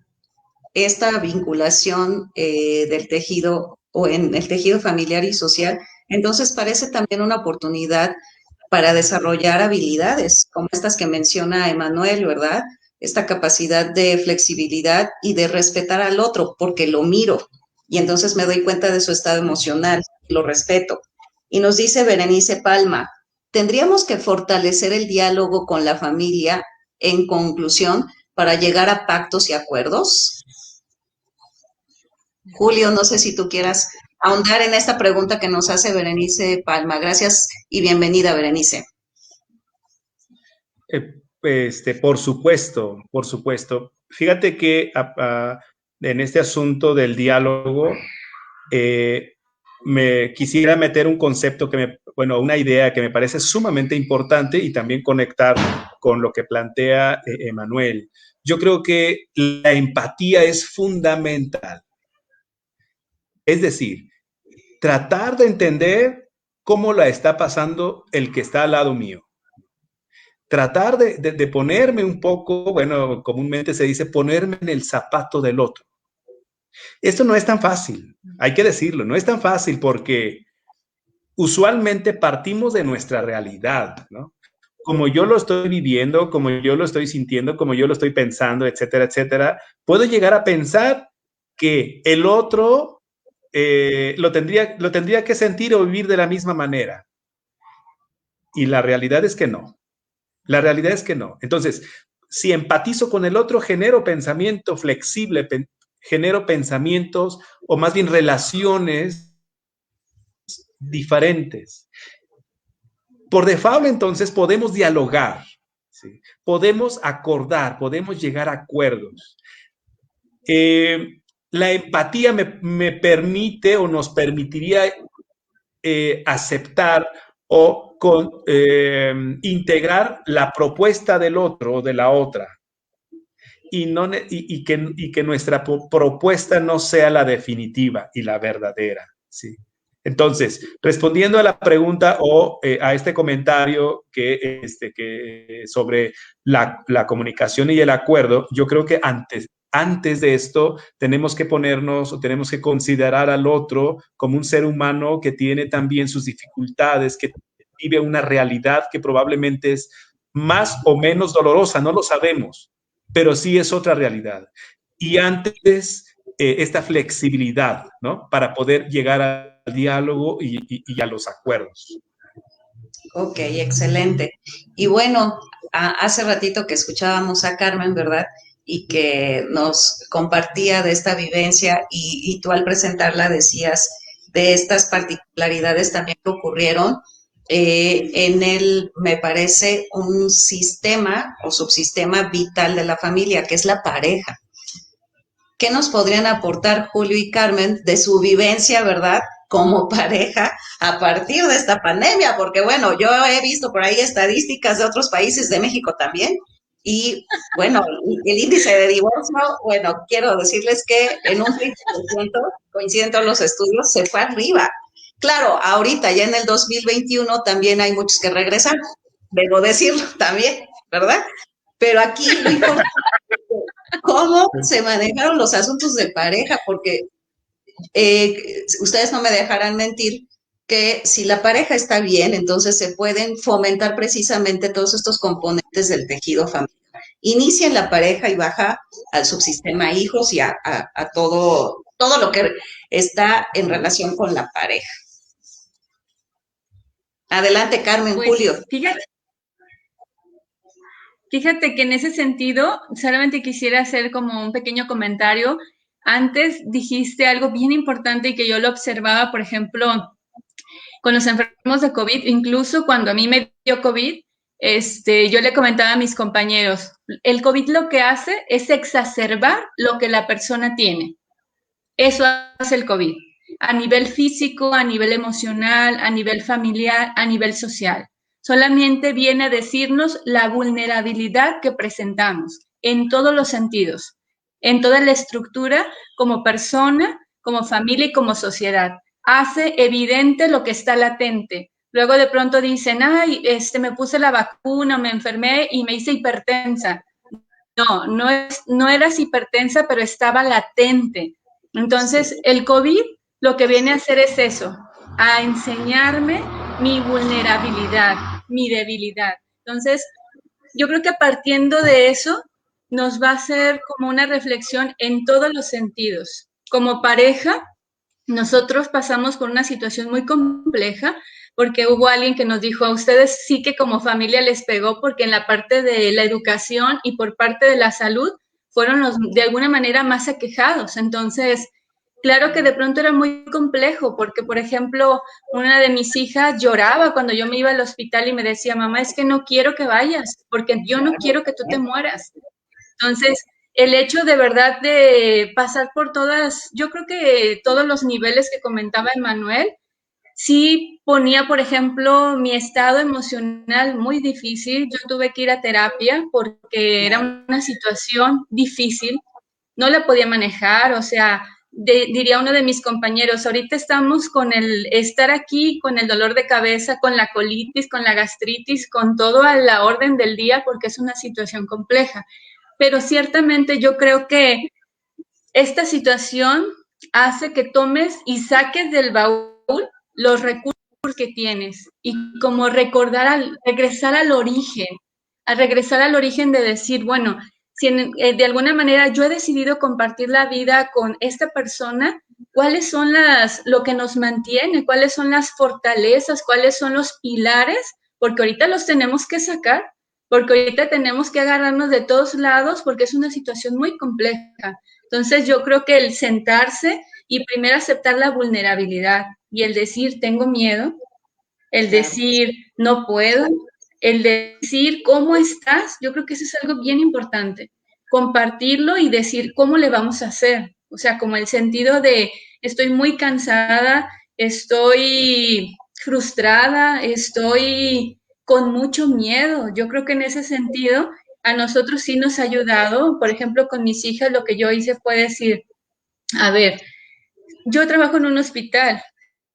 esta vinculación del tejido o en el tejido familiar y social, entonces parece también una oportunidad para desarrollar habilidades como estas que menciona Emanuel, ¿verdad? Esta capacidad de flexibilidad y de respetar al otro porque lo miro y entonces me doy cuenta de su estado emocional, lo respeto. Y nos dice Berenice Palma, tendríamos que fortalecer el diálogo con la familia en conclusión para llegar a pactos y acuerdos. Julio, no sé si tú quieras ahondar en esta pregunta que nos hace Berenice Palma. Gracias y bienvenida, Berenice. Por supuesto, por supuesto. Fíjate que en este asunto del diálogo, me quisiera meter un concepto una idea que me parece sumamente importante y también conectar con lo que plantea Emanuel. Yo creo que la empatía es fundamental. Es decir, tratar de entender cómo la está pasando el que está al lado mío. Tratar de ponerme un poco, bueno, comúnmente se dice ponerme en el zapato del otro. Esto no es tan fácil, hay que decirlo, no es tan fácil porque usualmente partimos de nuestra realidad, ¿no? Como yo lo estoy viviendo, como yo lo estoy sintiendo, como yo lo estoy pensando, etcétera, etcétera, puedo llegar a pensar que el otro lo tendría que sentir o vivir de la misma manera. Y la realidad es que no. La realidad es que no. Entonces, si empatizo con el otro, genero pensamiento flexible, genero pensamientos o más bien relaciones diferentes. Por default, entonces, podemos dialogar, ¿sí? Podemos acordar, podemos llegar a acuerdos. La empatía me permite o nos permitiría aceptar o integrar la propuesta del otro o de la otra y que nuestra propuesta no sea la definitiva y la verdadera, ¿sí? Entonces, respondiendo a la pregunta o a este comentario que sobre la comunicación y el acuerdo, yo creo que antes de esto tenemos que ponernos o tenemos que considerar al otro como un ser humano que tiene también sus dificultades, que vive una realidad que probablemente es más o menos dolorosa, no lo sabemos, pero sí es otra realidad. Y antes esta flexibilidad, ¿no? Para poder llegar al diálogo y a los acuerdos. Ok, excelente. Y bueno, hace ratito que escuchábamos a Carmen, ¿verdad? Y que nos compartía de esta vivencia y tú al presentarla decías de estas particularidades también que ocurrieron en el, me parece, un sistema o subsistema vital de la familia, que es la pareja. ¿Qué nos podrían aportar Julio y Carmen de su vivencia, verdad, como pareja a partir de esta pandemia? Porque bueno, yo he visto por ahí estadísticas de otros países, de México también, y bueno, el índice de divorcio, bueno, quiero decirles que en un 30%, coinciden todos los estudios, se fue arriba. Claro, ahorita ya en el 2021 también hay muchos que regresan, debo decirlo también, ¿verdad? Pero aquí lo importante cómo se manejaron los asuntos de pareja, porque ustedes no me dejarán mentir que si la pareja está bien, entonces se pueden fomentar precisamente todos estos componentes del tejido familiar. Inicia en la pareja y baja al subsistema hijos y a todo lo que está en relación con la pareja. Adelante, Carmen, Pues, Julio. Fíjate que en ese sentido, solamente quisiera hacer como un pequeño comentario. Antes dijiste algo bien importante y que yo lo observaba, por ejemplo, con los enfermos de COVID, incluso cuando a mí me dio COVID, yo le comentaba a mis compañeros, el COVID lo que hace es exacerbar lo que la persona tiene. Eso hace el COVID, a nivel físico, a nivel emocional, a nivel familiar, a nivel social. Solamente viene a decirnos la vulnerabilidad que presentamos en todos los sentidos, en toda la estructura como persona, como familia y como sociedad. Hace evidente lo que está latente. Luego de pronto dicen, ay, me puse la vacuna, me enfermé y me hice hipertensa. No eras hipertensa, pero estaba latente. Entonces, el COVID lo que viene a hacer es eso, a enseñarme mi vulnerabilidad, mi debilidad. Entonces, yo creo que partiendo de eso, nos va a hacer como una reflexión en todos los sentidos. Como pareja, nosotros pasamos por una situación muy compleja porque hubo alguien que nos dijo, a ustedes sí que como familia les pegó porque en la parte de la educación y por parte de la salud fueron los de alguna manera más aquejados. Entonces, claro que de pronto era muy complejo porque, por ejemplo, una de mis hijas lloraba cuando yo me iba al hospital y me decía, mamá, es que no quiero que vayas porque yo no quiero que tú te mueras. Entonces, el hecho de verdad de pasar por todas, yo creo que todos los niveles que comentaba Emmanuel, sí ponía, por ejemplo, mi estado emocional muy difícil. Yo tuve que ir a terapia porque era una situación difícil, no la podía manejar, o sea, diría uno de mis compañeros, ahorita estamos con el estar aquí, con el dolor de cabeza, con la colitis, con la gastritis, con todo a la orden del día porque es una situación compleja. Pero ciertamente yo creo que esta situación hace que tomes y saques del baúl los recursos que tienes y como regresar al origen de decir, bueno, si de alguna manera yo he decidido compartir la vida con esta persona, ¿cuáles son lo que nos mantiene? ¿Cuáles son las fortalezas? ¿Cuáles son los pilares? Porque ahorita los tenemos que sacar, porque ahorita tenemos que agarrarnos de todos lados porque es una situación muy compleja. Entonces yo creo que el sentarse y primero aceptar la vulnerabilidad y el decir tengo miedo, el decir no puedo, el decir cómo estás, yo creo que eso es algo bien importante. compartirlo y decir cómo le vamos a hacer. O sea, como el sentido de estoy muy cansada, estoy frustrada, estoy con mucho miedo. Yo creo que en ese sentido a nosotros sí nos ha ayudado. Por ejemplo, con mis hijas lo que yo hice fue decir, a ver, yo trabajo en un hospital,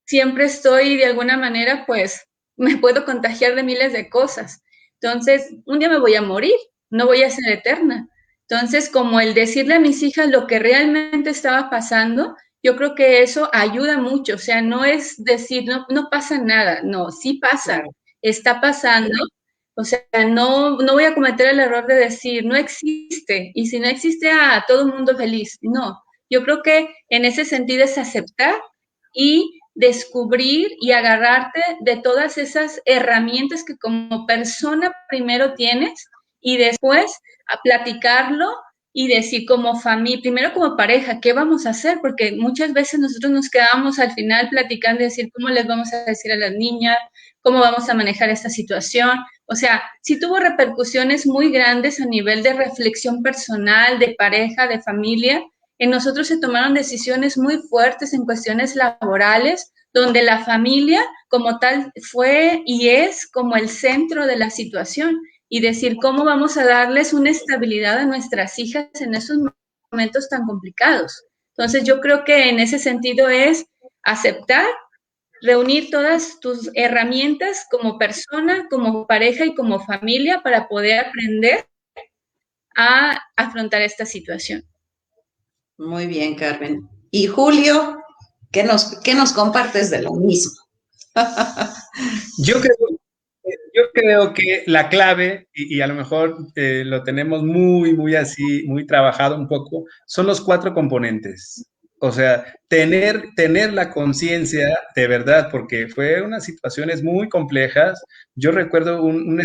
siempre estoy de alguna manera, pues me puedo contagiar de miles de cosas. Entonces, un día me voy a morir, no voy a ser eterna. Entonces, como el decirle a mis hijas lo que realmente estaba pasando, yo creo que eso ayuda mucho. O sea, no es decir, no pasa nada, no, sí pasa, claro, está pasando. O sea, no voy a cometer el error de decir, no existe, y si no existe, todo el mundo feliz. No, yo creo que en ese sentido es aceptar y descubrir y agarrarte de todas esas herramientas que como persona primero tienes y después a platicarlo y decir como familia, primero como pareja, ¿qué vamos a hacer? Porque muchas veces nosotros nos quedamos al final platicando y decir cómo les vamos a decir a las niñas, cómo vamos a manejar esta situación. O sea, sí tuvo repercusiones muy grandes a nivel de reflexión personal, de pareja, de familia. En nosotros se tomaron decisiones muy fuertes en cuestiones laborales, donde la familia como tal fue y es como el centro de la situación y decir cómo vamos a darles una estabilidad a nuestras hijas en esos momentos tan complicados. Entonces yo creo que en ese sentido es aceptar, reunir todas tus herramientas como persona, como pareja y como familia para poder aprender a afrontar esta situación. Muy bien, Carmen. Y Julio, ¿qué nos compartes de lo mismo? Yo creo que la clave, y a lo mejor lo tenemos muy así, muy trabajado un poco, son los 4 componentes. O sea, tener la conciencia de verdad, porque fue unas situaciones muy complejas. Yo recuerdo una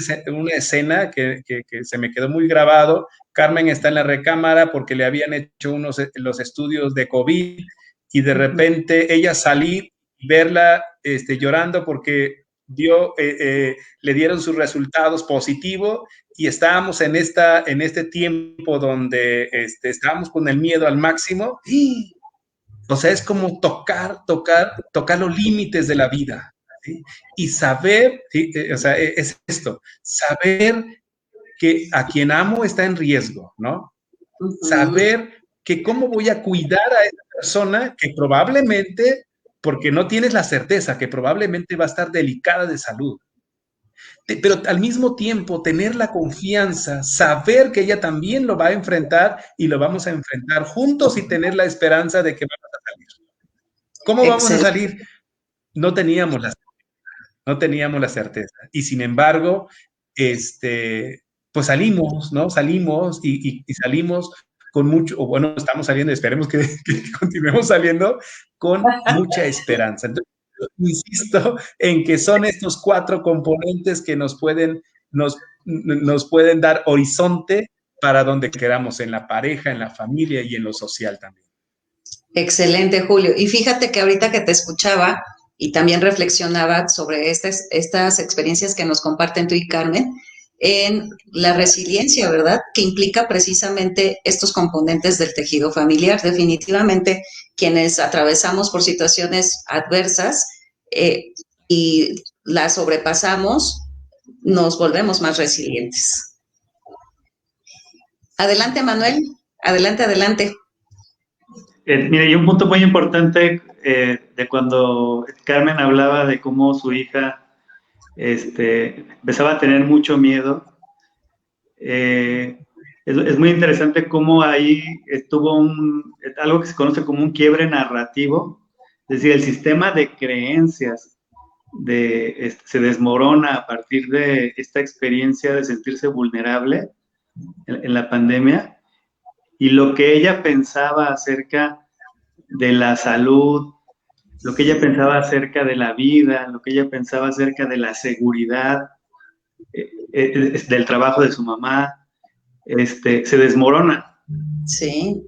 escena que se me quedó muy grabado. Carmen está en la recámara porque le habían hecho los estudios de COVID y de repente ella salir y verla llorando porque le dieron sus resultados positivos y estábamos en este tiempo donde estábamos con el miedo al máximo. O sea, es como tocar los límites de la vida, ¿sí? Y saber, ¿sí? O sea, es esto, saber que a quien amo está en riesgo, ¿no? Saber que cómo voy a cuidar a esa persona que probablemente, porque no tienes la certeza, que probablemente va a estar delicada de salud. Pero al mismo tiempo tener la confianza, saber que ella también lo va a enfrentar y lo vamos a enfrentar juntos y tener la esperanza de que vamos a salir. ¿Cómo vamos a salir? No teníamos la certeza. Y sin embargo, pues salimos, ¿no? Salimos y salimos con mucho, o bueno, estamos saliendo, esperemos que continuemos saliendo con mucha esperanza. Entonces, insisto en que son estos 4 componentes que nos pueden dar horizonte para donde queramos, en la pareja, en la familia y en lo social también. Excelente, Julio. Y fíjate que ahorita que te escuchaba y también reflexionaba sobre estas experiencias que nos comparten tú y Carmen, en la resiliencia, ¿verdad? Que implica precisamente estos componentes del tejido familiar. Definitivamente, quienes atravesamos por situaciones adversas y las sobrepasamos, nos volvemos más resilientes. Adelante, Manuel. Adelante. Mira, y un punto muy importante de cuando Carmen hablaba de cómo su hija empezaba a tener mucho miedo. Es muy interesante cómo ahí estuvo algo que se conoce como un quiebre narrativo, es decir, el sistema de creencias se desmorona a partir de esta experiencia de sentirse vulnerable en la pandemia, y lo que ella pensaba acerca de la salud, lo que ella pensaba acerca de la vida, lo que ella pensaba acerca de la seguridad, del trabajo de su mamá, se desmorona. Sí.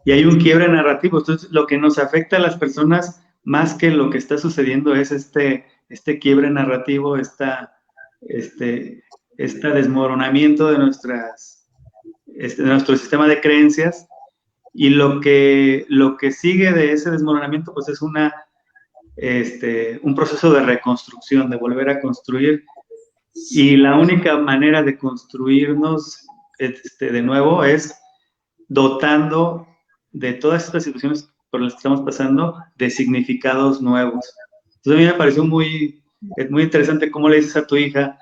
Y hay un quiebre narrativo. Entonces, lo que nos afecta a las personas, más que lo que está sucediendo, es este quiebre narrativo, este desmoronamiento de nuestras nuestro sistema de creencias, y lo que sigue de ese desmoronamiento pues es un proceso de reconstrucción, de volver a construir, y la única manera de construirnos de nuevo es dotando de todas estas situaciones por las que estamos pasando de significados nuevos. Entonces a mí me pareció muy interesante cómo le dices a tu hija,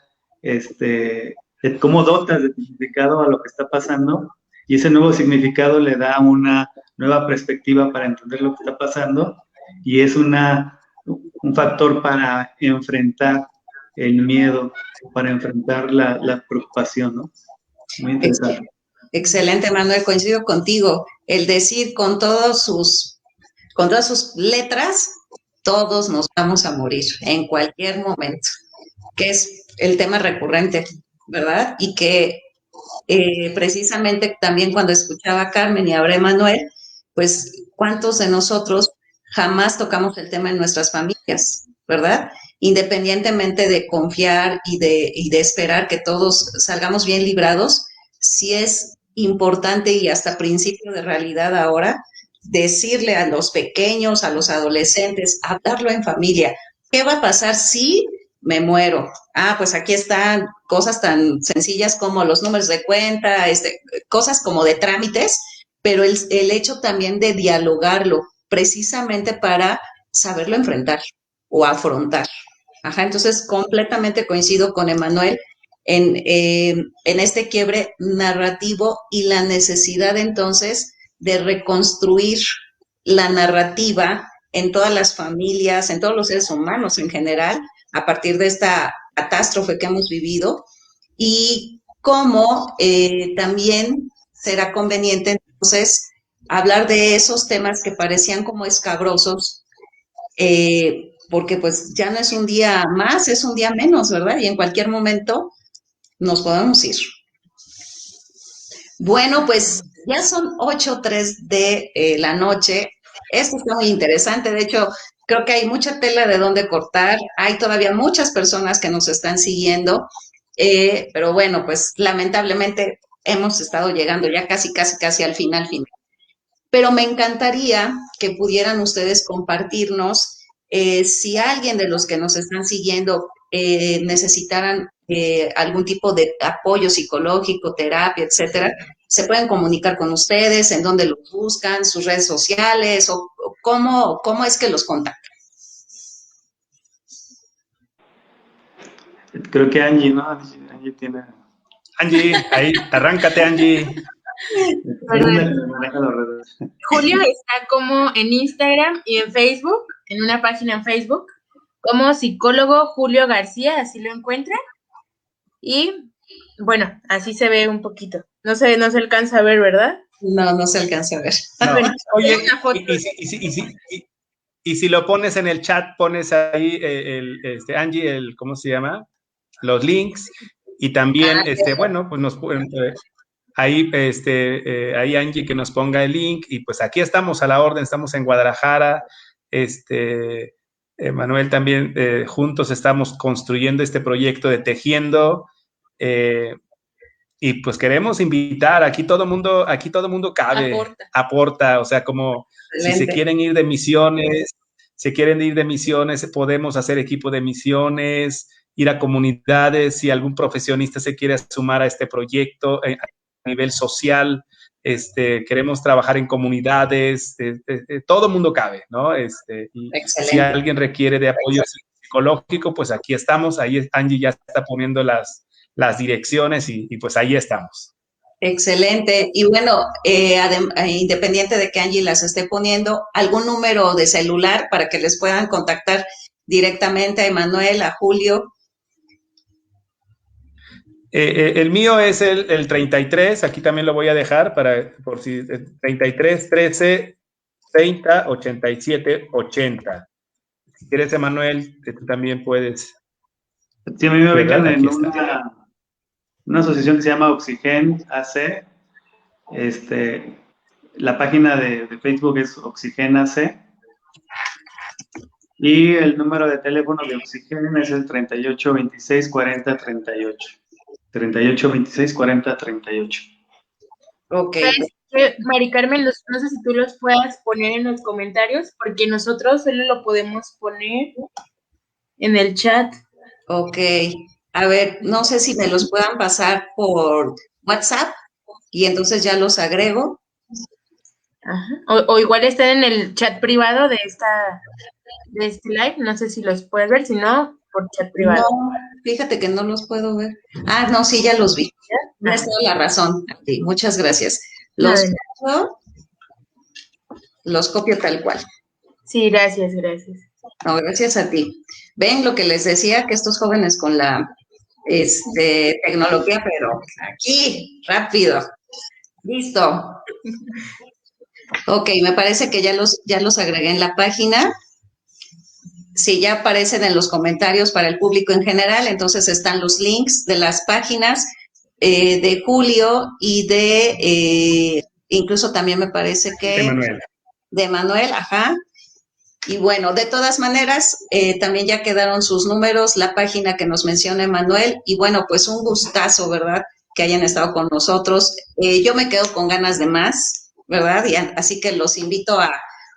cómo dotas de significado a lo que está pasando, y ese nuevo significado le da una nueva perspectiva para entender lo que está pasando, y es un factor para enfrentar el miedo, para enfrentar la preocupación, ¿no? Muy interesante. Excelente, Manuel, coincido contigo. El decir con todas sus letras, todos nos vamos a morir en cualquier momento, que es el tema recurrente, ¿verdad? Y que precisamente también cuando escuchaba a Carmen y ahora a Manuel, pues cuántos de nosotros jamás tocamos el tema en nuestras familias, ¿verdad? Independientemente de confiar y de esperar que todos salgamos bien librados, sí es importante y hasta principio de realidad ahora decirle a los pequeños, a los adolescentes, hablarlo en familia. ¿Qué va a pasar si me muero? Pues aquí están cosas tan sencillas como los números de cuenta, cosas como de trámites, pero el hecho también de dialogarlo, precisamente para saberlo enfrentar o afrontar. Entonces completamente coincido con Emanuel en este quiebre narrativo y la necesidad entonces de reconstruir la narrativa en todas las familias, en todos los seres humanos en general, a partir de esta catástrofe que hemos vivido, y cómo también será conveniente entonces hablar de esos temas que parecían como escabrosos, porque pues ya no es un día más, es un día menos, ¿verdad? Y en cualquier momento nos podemos ir. Bueno, pues ya son 8:03 de la noche. Esto está muy interesante. De hecho, creo que hay mucha tela de dónde cortar. Hay todavía muchas personas que nos están siguiendo. Pero bueno, pues lamentablemente hemos estado llegando ya casi al final. Pero me encantaría que pudieran ustedes compartirnos si alguien de los que nos están siguiendo necesitaran algún tipo de apoyo psicológico, terapia, etcétera, se pueden comunicar con ustedes, en dónde los buscan, sus redes sociales, o cómo es que los contactan. Creo que Angie, ¿no? Angie tiene... Angie, ahí, arráncate, Angie. Julio está como en Instagram y en Facebook, en una página en Facebook, como psicólogo Julio García, así lo encuentran. Y bueno, así se ve un poquito. No se alcanza a ver, ¿verdad? No se alcanza a ver. No. Oye, y si lo pones en el chat, pones ahí Angie, ¿cómo se llama? Los links, y también, bueno, pues nos pueden... Ahí, ahí Angie que nos ponga el link, y pues aquí estamos a la orden, estamos en Guadalajara, Manuel también, juntos estamos construyendo este proyecto de Tejiendo, y pues queremos invitar, aquí todo mundo cabe, aporta, o sea, como excelente. Si se quieren ir de misiones, podemos hacer equipo de misiones, ir a comunidades, si algún profesionista se quiere sumar a este proyecto, a nivel social, queremos trabajar en comunidades, todo mundo cabe, ¿no? Y si alguien requiere de apoyo psicológico, pues aquí estamos, ahí Angie ya está poniendo las direcciones y pues ahí estamos. Excelente. Y bueno, independiente de que Angie las esté poniendo, ¿algún número de celular para que les puedan contactar directamente a Emanuel, a Julio? El mío es el 33, aquí también lo voy a dejar por si 33 13 30 87 80. Si quieres, Emanuel, tú también puedes. Sí, a mí me ubican en una asociación que se llama Oxigen AC. La página de Facebook es Oxigen AC. Y el número de teléfono de Oxigen es el 38 26 40 38. 38 26 40 38. Ok, ¿Sabes qué, Mari Carmen? No sé si tú los puedas poner en los comentarios, porque nosotros solo lo podemos poner en el chat. ok. A ver, no sé si me los puedan pasar por WhatsApp y entonces ya los agrego. Ajá. O igual están en el chat privado de este live, no sé si los puedes ver, si no, por chat No, privado. fíjate que no los puedo ver. Ah, no, sí, ya los vi. Tienes Ah, toda la razón. Sí, muchas gracias. no, Los copio, los copio tal cual. sí, gracias, gracias. No, gracias a ti. Ven lo que les decía, que estos jóvenes con la tecnología, pero aquí, rápido. Listo. Ok, me parece que ya los agregué en la página. Si ya aparecen en los comentarios para el público en general, entonces están los links de las páginas de Julio y incluso también me parece que Emanuel. de Manuel, ajá. Y bueno, de todas maneras, también ya quedaron sus números, la página que nos menciona Manuel, y bueno, pues un gustazo, ¿verdad? Que hayan estado con nosotros. Yo me quedo con ganas de más, ¿verdad? Así que los invito a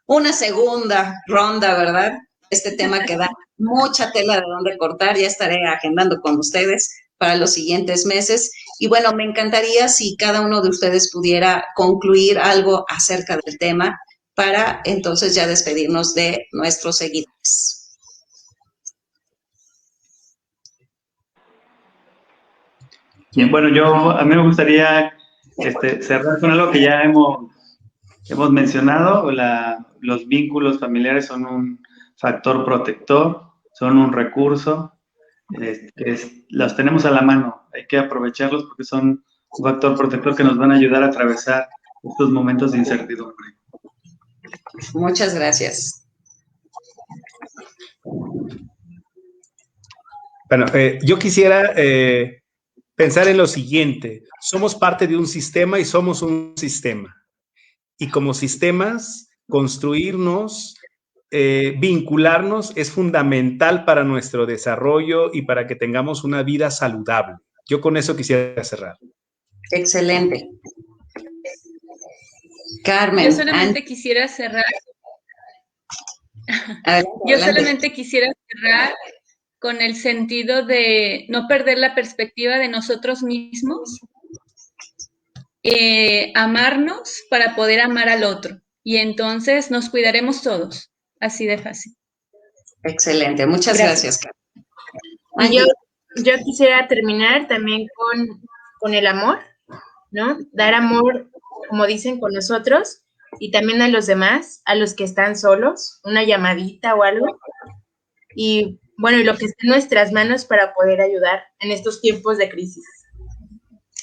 una segunda ronda, ¿verdad? Este tema que da mucha tela de dónde cortar, ya estaré agendando con ustedes para los siguientes meses. Y bueno, me encantaría si cada uno de ustedes pudiera concluir algo acerca del tema para entonces ya despedirnos de nuestros seguidores. Bien, bueno, a mí me gustaría cerrar con algo que ya hemos mencionado. Los vínculos familiares son un factor protector, son un recurso, los tenemos a la mano, hay que aprovecharlos porque son un factor protector que nos van a ayudar a atravesar estos momentos de incertidumbre. Muchas gracias. Bueno, yo quisiera pensar en lo siguiente. Somos parte de un sistema y somos un sistema. Y como sistemas, construirnos, vincularnos es fundamental para nuestro desarrollo y para que tengamos una vida saludable. Yo con eso quisiera cerrar. Excelente. Carmen. Yo solamente quisiera cerrar. Adelante, Yo adelante. solamente quisiera cerrar con el sentido de no perder la perspectiva de nosotros mismos, amarnos para poder amar al otro. Y entonces nos cuidaremos todos. Así de fácil. Excelente. Muchas gracias, Carmen. Y yo quisiera terminar también con el amor, ¿no? Dar amor, como dicen, con nosotros y también a los demás, a los que están solos, una llamadita o algo. Y bueno, y lo que esté en nuestras manos para poder ayudar en estos tiempos de crisis.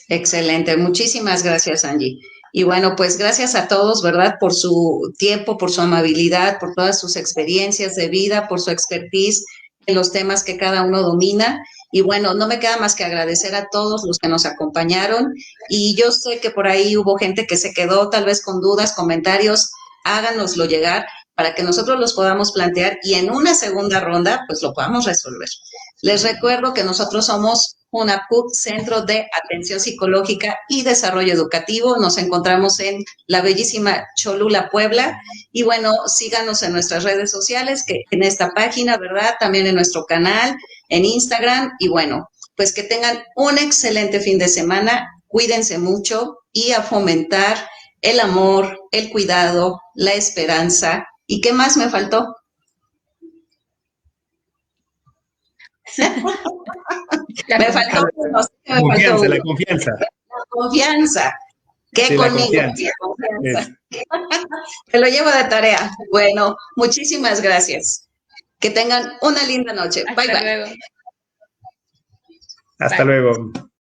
Excelente. Muchísimas gracias, Angie. Y bueno, pues gracias a todos, ¿verdad? Por su tiempo, por su amabilidad, por todas sus experiencias de vida, por su expertise en los temas que cada uno domina. Y bueno, no me queda más que agradecer a todos los que nos acompañaron. Y yo sé que por ahí hubo gente que se quedó tal vez con dudas, comentarios. Háganoslo llegar para que nosotros los podamos plantear y en una segunda ronda, pues lo podamos resolver. Les recuerdo que nosotros somos UNAPUC, Centro de Atención Psicológica y Desarrollo Educativo. Nos encontramos en la bellísima Cholula, Puebla. Y bueno, síganos en nuestras redes sociales, que en esta página, ¿verdad? También en nuestro canal, en Instagram. Y bueno, pues que tengan un excelente fin de semana. Cuídense mucho y a fomentar el amor, el cuidado, la esperanza. ¿Y qué más me faltó? Me faltó uno, me faltó uno. La confianza. La confianza. ¿Qué Sí, conmigo? la confianza. Confianza. Te lo llevo de tarea. Bueno, muchísimas gracias. Que tengan una linda noche. Bye, bye. Luego. Hasta luego.